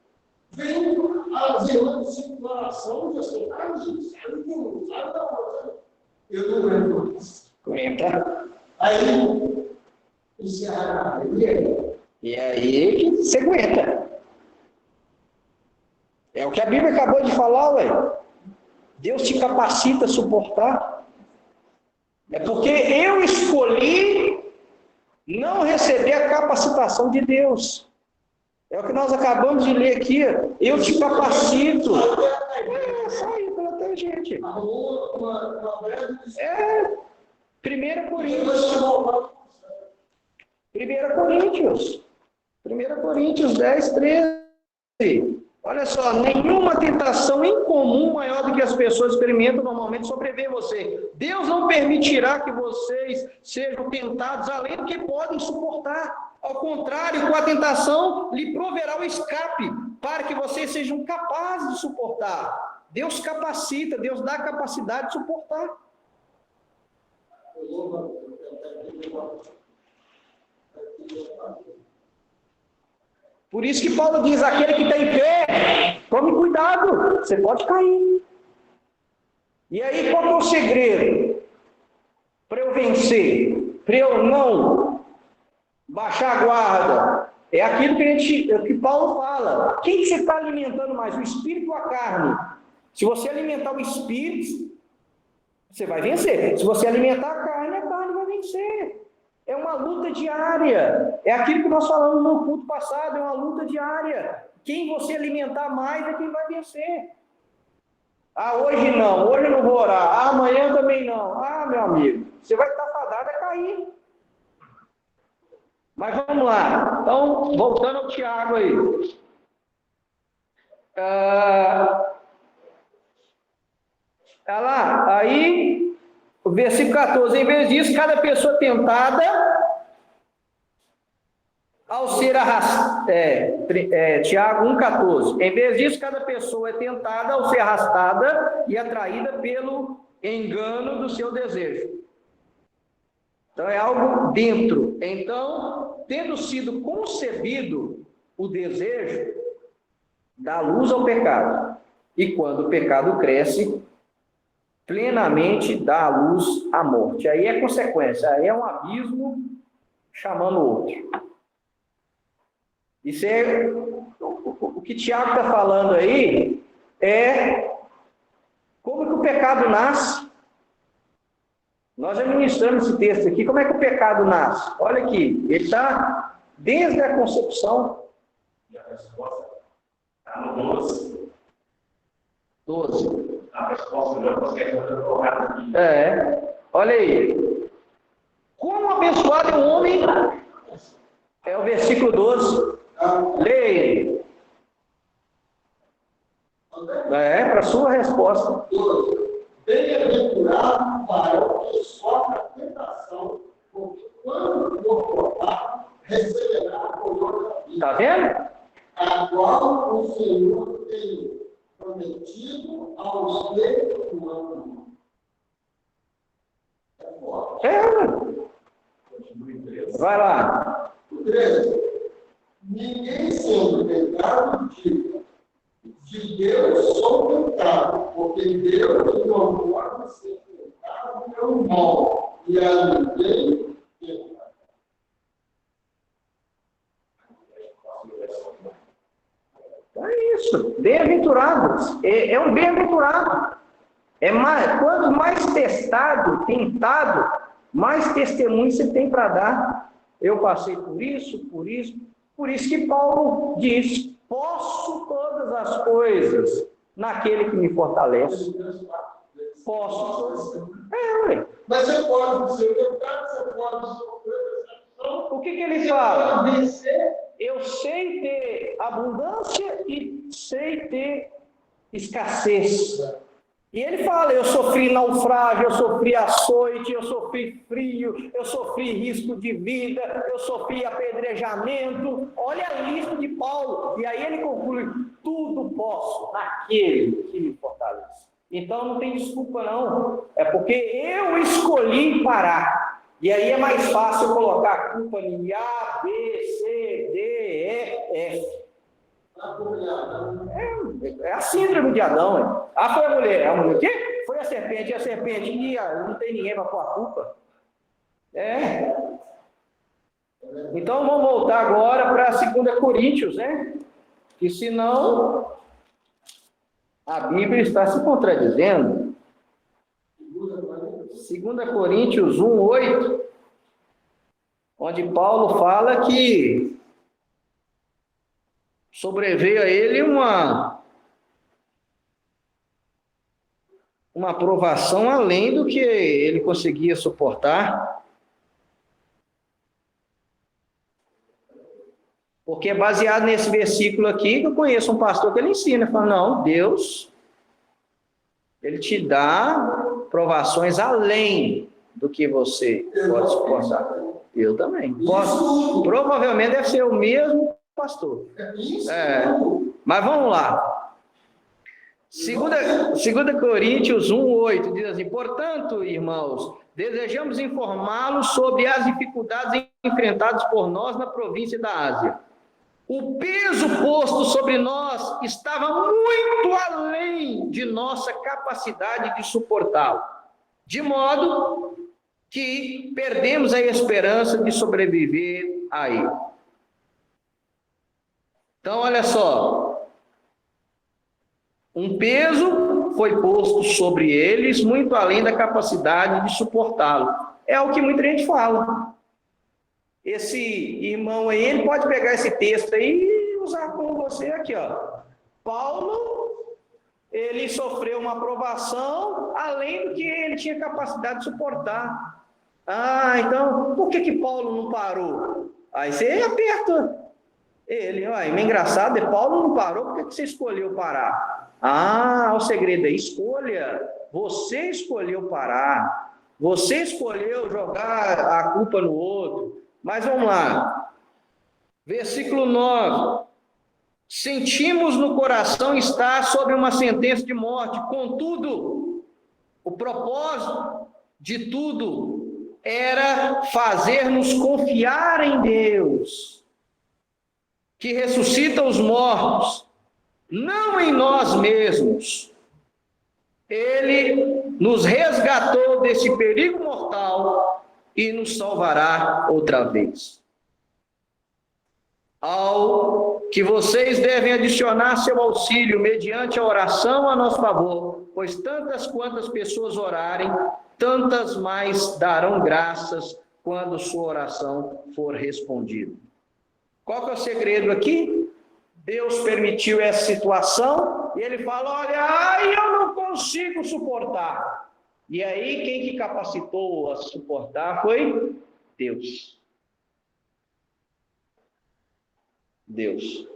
Vem as irmãs de oração, eu sou eu não aguento isso. Aguenta. Aí, encerra a E aí que você aguenta. É o que a Bíblia acabou de falar, ué. Deus te capacita a suportar. É porque eu escolhi não receber a capacitação de Deus. É o que nós acabamos de ler aqui. Eu te capacito. É, sai pela tangente. É, 1 Coríntios 10, 13. Olha só, nenhuma tentação incomum maior do que as pessoas experimentam normalmente sobrevive você. Deus não permitirá que vocês sejam tentados além do que podem suportar. Ao contrário, com a tentação, lhe proverá o escape, para que vocês sejam capazes de suportar. Deus capacita, Deus dá a capacidade de suportar. Por isso que Paulo diz, aquele que tem fé, tome cuidado, você pode cair. E aí, qual é o segredo? Para eu vencer, para eu não baixar a guarda, é aquilo que Paulo fala. Quem você está alimentando mais, o espírito ou a carne? Se você alimentar o espírito, você vai vencer. Se você alimentar a carne vai vencer. É uma luta diária. É aquilo que nós falamos no culto passado, é uma luta diária. Quem você alimentar mais é quem vai vencer. Ah, hoje eu não vou orar. Ah, amanhã também não. Ah, meu amigo, você vai estar fadado a cair. Mas vamos lá. Então, voltando ao Tiago aí. Tá lá. Aí, o versículo 14. Em vez disso, cada pessoa tentada ao ser arrastada. Tiago 1,14. Em vez disso, cada pessoa é tentada ao ser arrastada e atraída pelo engano do seu desejo. Então, é algo dentro. Então, tendo sido concebido o desejo, dá luz ao pecado. E quando o pecado cresce, plenamente dá à luz à morte. Aí é consequência, aí é um abismo chamando o outro. Isso é o que Tiago está falando aí, é como que o pecado nasce. Nós já ministramos esse texto aqui, como é que o pecado nasce? Olha aqui, ele está desde a concepção. E a resposta está no 12. 12. A resposta não consegue colocar aqui. Olha aí. Como abençoado é o homem? É o versículo 12. Leia. Para a sua resposta. Bem-aventurado para o que sofre a tentação, porque quando for provado, receberá a coroa da vida. Está vendo? A qual o Senhor tem prometido aos que o amam. Vai lá. 13. Ninguém sendo tentado de Deus sou tentado, porque Deus não pode ser tentado pelo mal, e a ninguém tenta. É isso, bem-aventurado. É um bem-aventurado. Quanto mais testado, tentado, mais testemunho você tem para dar. Eu passei por isso. Por isso que Paulo diz: posso todas as coisas naquele que me fortalece. Posso. Mas você pode ser tentado, você pode sofrer decepção. O que ele fala? Eu sei ter abundância e sei ter escassez. E ele fala: eu sofri naufrágio, eu sofri açoite, eu sofri frio, eu sofri risco de vida, eu sofri apedrejamento. Olha a lista de Paulo. E aí ele conclui: tudo posso naquele que me fortalece. Então não tem desculpa não. É porque eu escolhi parar. E aí é mais fácil colocar a culpa em A, B, C, D, E, F. É a síndrome de Adão. Foi a mulher. A mulher o quê? Foi a serpente. E a serpente, não tem ninguém para pôr a culpa. Então vamos voltar agora para 2 Coríntios, né? Que senão a Bíblia está se contradizendo. 2 Coríntios 1:8, onde Paulo fala que sobreveio a ele uma provação além do que ele conseguia suportar. Porque é baseado nesse versículo aqui que eu conheço um pastor que ele ensina, fala: não, Deus, ele te dá provações além do que você pode suportar. Eu também. Provavelmente deve ser o mesmo pastor. Mas vamos lá. 2 Coríntios 1:8 diz assim: portanto, irmãos, desejamos informá-los sobre as dificuldades enfrentadas por nós na província da Ásia. O peso posto sobre nós estava muito além de nossa capacidade de suportá-lo, de modo que perdemos a esperança de sobreviver a ele. Então, olha só, um peso foi posto sobre eles muito além da capacidade de suportá-lo. É o que muita gente fala. Esse irmão aí, ele pode pegar esse texto aí e usar com você aqui, ó. Paulo, ele sofreu uma provação além do que ele tinha capacidade de suportar. Então, por que Paulo não parou? Aí você aperta ele. Ó, é engraçado, Paulo não parou, por que você escolheu parar? Ah, o segredo é escolha. Você escolheu parar. Você escolheu jogar a culpa no outro. Mas vamos lá. Versículo 9. Sentimos no coração estar sob uma sentença de morte. Contudo, o propósito de tudo era fazer-nos confiar em Deus, que ressuscita os mortos, não em nós mesmos. Ele nos resgatou desse perigo mortal e nos salvará outra vez. Ao que vocês devem adicionar seu auxílio mediante a oração a nosso favor, pois tantas quantas pessoas orarem, tantas mais darão graças quando sua oração for respondida. Qual que é o segredo aqui? Deus permitiu essa situação e ele fala, olha, eu não consigo suportar. E aí quem que capacitou a suportar foi Deus. Deus.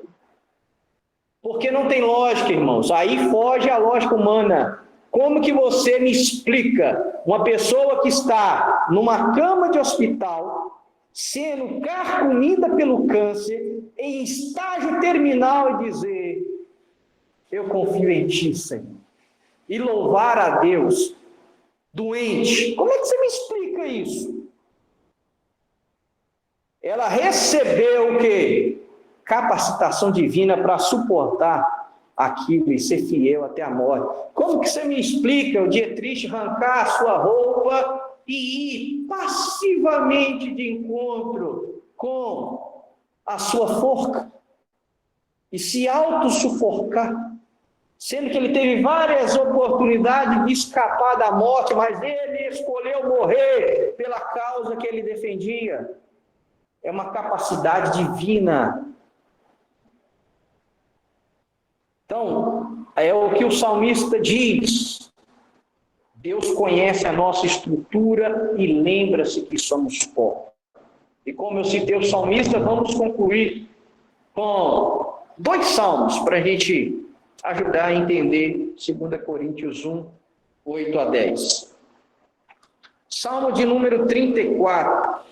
Porque não tem lógica, irmãos. Aí foge a lógica humana. Como que você me explica uma pessoa que está numa cama de hospital, sendo carcomida pelo câncer, em estágio terminal, e dizer, eu confio em ti, Senhor, e louvar a Deus, doente? Como é que você me explica isso? Ela recebeu o quê? Capacitação divina para suportar aquilo e ser fiel até a morte. Como que você me explica o dia triste arrancar a sua roupa e ir passivamente de encontro com a sua forca e se auto-sufocar, sendo que ele teve várias oportunidades de escapar da morte, mas ele escolheu morrer pela causa que ele defendia? É uma capacidade divina. Então, é o que o salmista diz. Deus conhece a nossa estrutura e lembra-se que somos pó. E como eu citei o salmista, vamos concluir com 2 salmos para a gente ajudar a entender 2 Coríntios 1, 8 a 10. Salmo de número 34.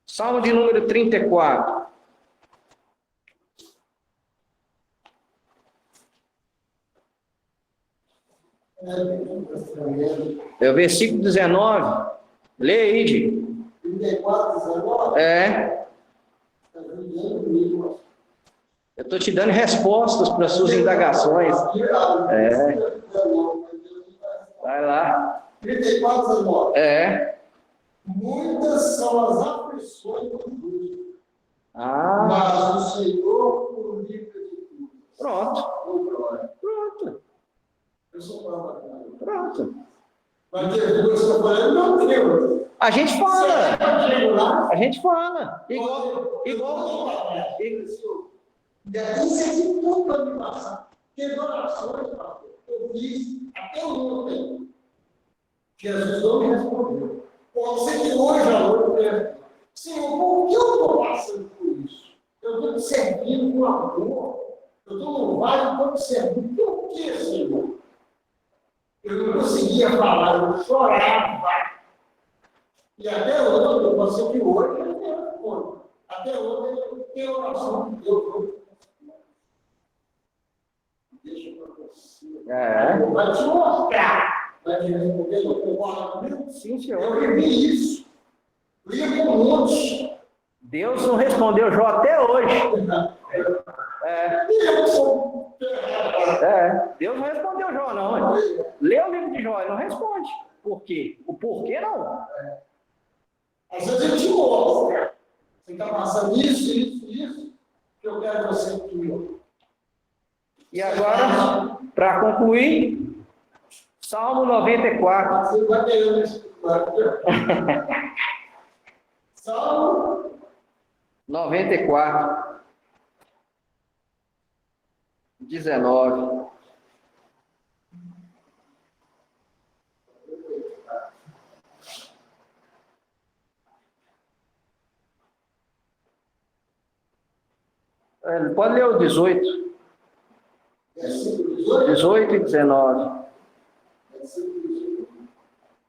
Salmo de número 34. É o versículo 19. Lê aí, Di. 34, 19? É. Eu estou te dando respostas para as suas indagações. É. Vai lá. 34, 19. É. Muitas são as aflições do justo, mas o Senhor o livra de tudo. Pronto. Pronto. Eu sou bravo. Pronto. Mas ter duas que eu falei, não Deus. A gente fala. A gente fala. Igual. Isso é de tudo para me passar. Teve orações, pastor. Eu fiz até ontem. Jesus não me respondeu. Pode ser que hoje à noite, Senhor, por que eu estou passando por isso? Eu estou te servindo com amor. Eu estou no vale, estou te servindo. Por que, Senhor? Eu não conseguia falar, eu chorava. E até hoje, eu posso ser que hoje eu não tenho resposta. Até hoje eu tenho oração de Deus. Deixa para você. Vai te mostrar. Vai te responder, eu concordo comigo? Sim, senhor. Eu vivi isso. Livro um monte. Deus não respondeu Jó até hoje. Deus não respondeu Jó, não. Lê o livro de Jó, ele não responde. Por quê? O porquê não. Às vezes ele te mostra. Você está passando isso, que eu quero você comigo. E agora, para concluir, Salmo 94. Você vai querendo explicar. Salmo 94. 19. Pode ler o 18. Versículo 18. 18 e 19. Versículo 18.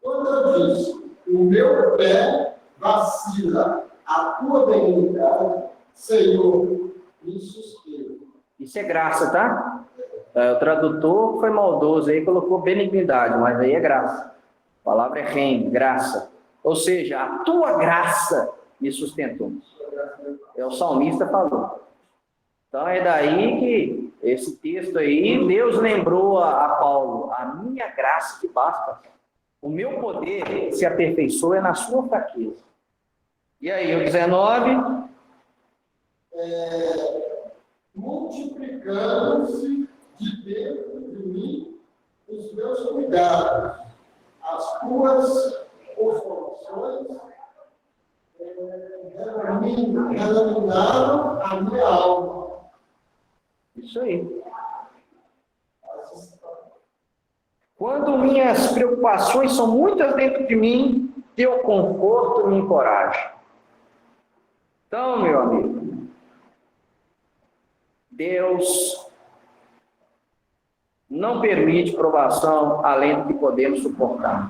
Quando eu disse, o meu pé vacila, a tua benignidade, Senhor, me sustenta. Isso é graça, tá? O tradutor foi maldoso aí, colocou benignidade, mas aí é graça. A palavra é reino, graça. Ou seja, a tua graça me sustentou. É o salmista falou. Então é daí que esse texto aí, Deus lembrou a Paulo, a minha graça te basta. O meu poder se aperfeiçoa na sua fraqueza. E aí, o 19? Multiplicando-se de dentro de mim os meus cuidados, as tuas consolações relaminaram a minha alma. Isso aí. Quando minhas preocupações são muitas dentro de mim, teu conforto me encoraja. Então, meu amigo, Deus não permite provação além do que podemos suportar.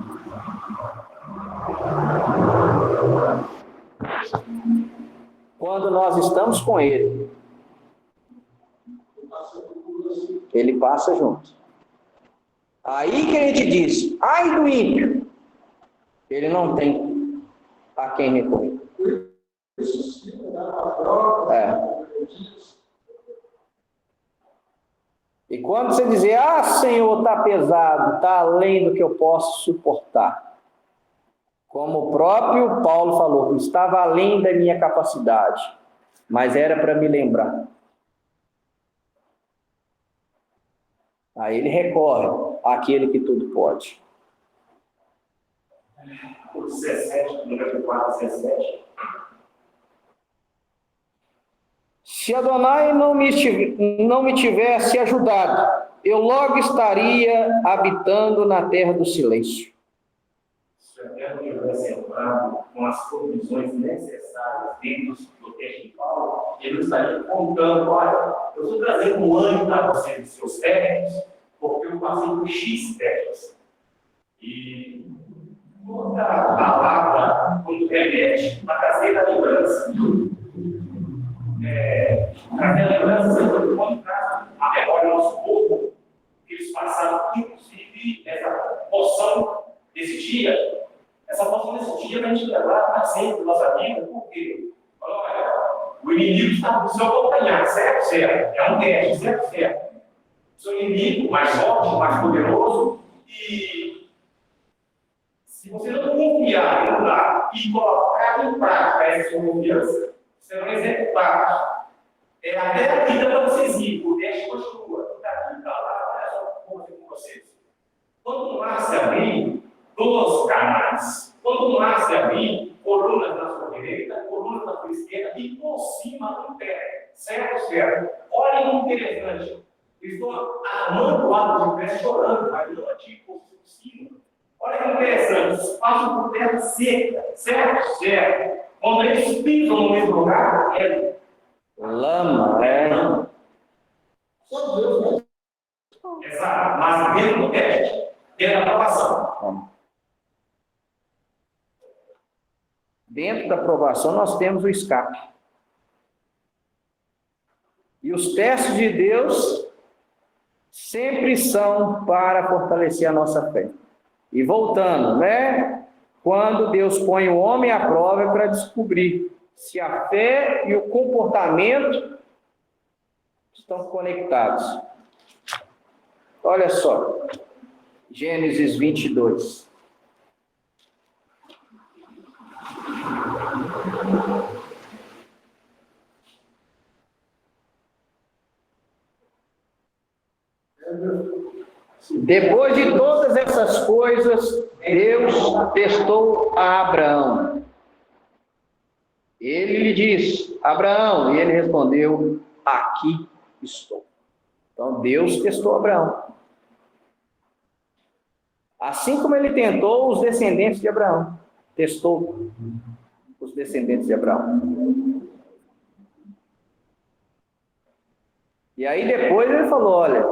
Quando nós estamos com Ele, Ele passa junto. Aí que a gente diz, ai do ímpio, ele não tem a quem recorrer. E quando você dizer, Senhor, está pesado, está além do que eu posso suportar. Como o próprio Paulo falou, estava além da minha capacidade, mas era para me lembrar. Aí ele recorre àquele que tudo pode. O 17, número 4, 17. Se Adonai não me tivesse ajudado, eu logo estaria habitando na terra do silêncio. Se a terra tivesse entrado com as provisões necessárias dentro do texto de Paulo, ele estaria contando, olha, eu estou trazendo um ânimo para você dos seus técnicos, porque eu passei por X técnicos. E toda a palavra, quando remete a trazer a lembrança, trazer a lembrança sempre quando traz a memória do nosso povo, que eles passaram, inclusive, essa poção desse dia, essa poção desse dia para a gente levar para sempre na nossa vida, porque, olha, o inimigo está no seu acompanhar, certo? Certo. É um teste, certo? Certo. O seu inimigo mais forte, mais poderoso, e se você não confiar em lugar e colocar em prática essa sua confiança, serão executados. Até a vida para vocês irem, o teste continua. Está aqui, está lá, é só com vocês. Quando nasce abrir 12 canais, quando nasce abrir colunas na sua direita, colunas na sua esquerda e por cima do pé. Certo, certo. Olhem que interessante. Estou armando o lado de pé chorando, mas não ativo por cima. Olha que interessante. Eles passam por terra seca. Certo, certo. Quando eles pisam no mesmo lugar, é lama, Só Deus, né? Exato. Mas dentro do teste, dentro da aprovação. Dentro da aprovação, nós temos o escape. E os testes de Deus sempre são para fortalecer a nossa fé. E voltando, quando Deus põe o homem à prova é para descobrir se a fé e o comportamento estão conectados. Olha só, Gênesis 22. Depois de todas essas coisas, Deus testou a Abraão. Ele lhe disse, Abraão, e ele respondeu, aqui estou. Então Deus testou Abraão. Assim como ele tentou os descendentes de Abraão. Testou os descendentes de Abraão. E aí depois ele falou, olha,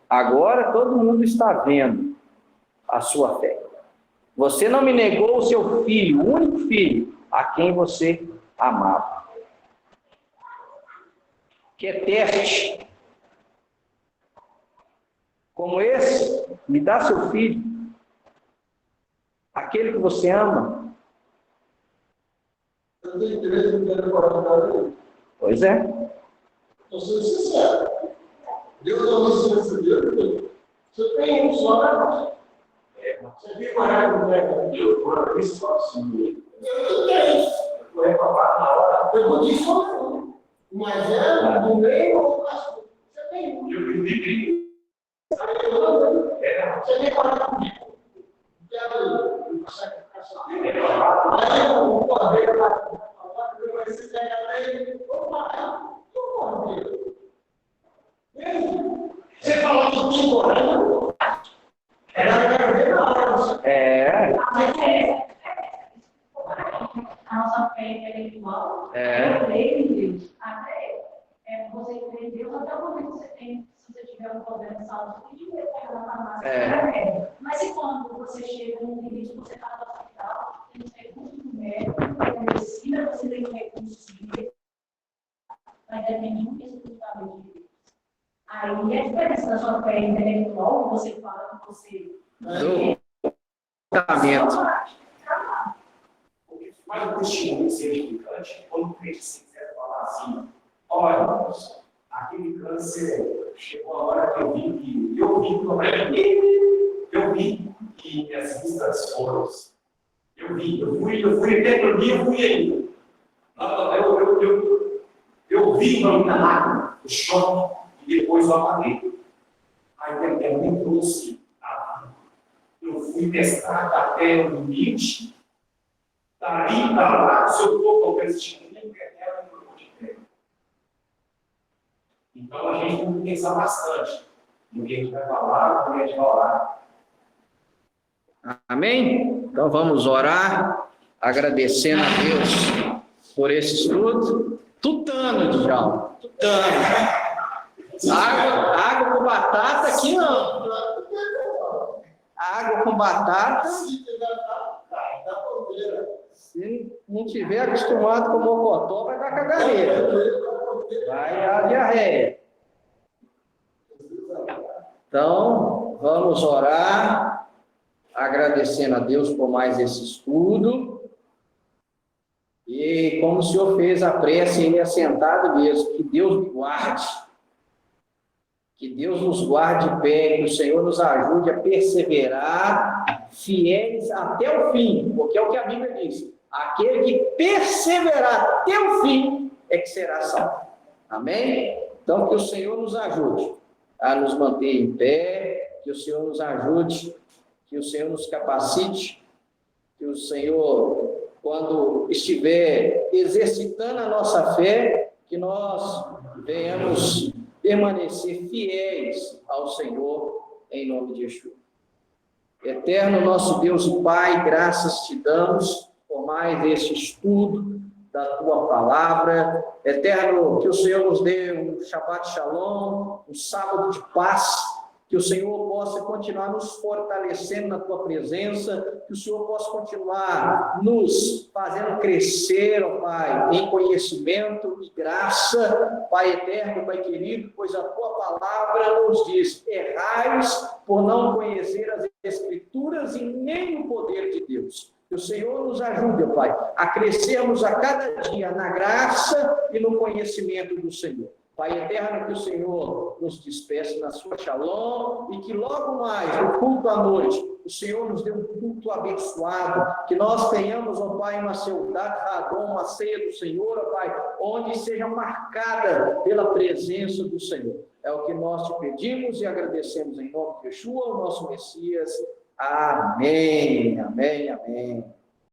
agora todo mundo está vendo a sua fé. Você não me negou o seu filho, o único filho, a quem você amava. Que é teste como esse, me dá seu filho, aquele que você ama. Eu tenho interesse em ter coragem dele. Pois é. Estou sendo sincero. Deus não me ensina esse Deus. Você tem um só na mão. Você tem coragem de ter Deus, por isso só assim. Eu não tenho isso. Eu vou reclamar na hora. Eu vou te sozinho. Mas é no meio ou no caso. Você tem um. Eu vivi. Você tem coragem de ter. Quero sacrificação. Aí eu vou correr para falar, eu vou receber a lei. Opa, eu vou correr. Você falou que tem coragem? Ela quer ver na hora. A nossa fé intelectual, É. eu creio em Deus. Até você crê em Deus, até o momento que você tem, se você tiver um problema de saúde, você tem que pegar na farmácia. Mas e quando você chega num limite, você está no hospital, tem recurso do médico, tem medicina, você tem recursos de Deus, mas depende muito exclusivamente de Deus. Aí a diferença da sua fé intelectual, você fala que você. Do tratamento. O que faz o testemunho ser edificante quando o crente sincero fala assim: olha, irmãos, aquele câncer chegou a hora que eu vi que minhas vistas foram. Eu fui até que eu fui ainda. Eu vi na lágrima, o choque, e depois eu apaguei. Aí eu me trouxe a vida. Eu fui testado até o limite. Daí para lá, se eu for qualquer testemunho, eu não vou de pé. Então a gente tem que pensar bastante no que a gente vai falar, no que a gente vai falar. Amém? Então vamos orar, agradecendo a Deus por esse estudo. Tutano, Djalma. Tutano. Água com batata aqui não. Água com batata. Se não tiver acostumado com mocotó, vai dar caganeira. Vai dar diarreia. Então, vamos orar, agradecendo a Deus por mais esse estudo. E como o senhor fez a prece, ele é sentado mesmo, que Deus me guarde. Que Deus nos guarde de pé, que o Senhor nos ajude a perseverar, fiéis até o fim, porque é o que a Bíblia diz. Aquele que perseverar até o fim é que será salvo. Amém? Então, que o Senhor nos ajude a nos manter em pé, que o Senhor nos ajude, que o Senhor nos capacite, que o Senhor, quando estiver exercitando a nossa fé, que nós venhamos permanecer fiéis ao Senhor, em nome de Jesus. Eterno nosso Deus e Pai, graças te damos por mais esse estudo da tua palavra. Eterno, que o Senhor nos dê um Shabbat Shalom, um sábado de paz, que o Senhor possa continuar nos fortalecendo na tua presença, que o Senhor possa continuar nos fazendo crescer, ó Pai, em conhecimento e graça, Pai eterno, Pai querido, pois a tua palavra nos diz: errais por não conhecer as Escrituras e nem o poder de Deus. Que o Senhor nos ajude, ó Pai, a crescermos a cada dia na graça e no conhecimento do Senhor. Pai eterno, que o Senhor nos despeça na sua shalom e que logo mais, no culto à noite, o Senhor nos dê um culto abençoado, que nós tenhamos, ó Pai, uma Seudat Hadom, uma ceia do Senhor, ó Pai, onde seja marcada pela presença do Senhor. É o que nós te pedimos e agradecemos em nome de Yeshua, o nosso Messias. Amém, amém, amém.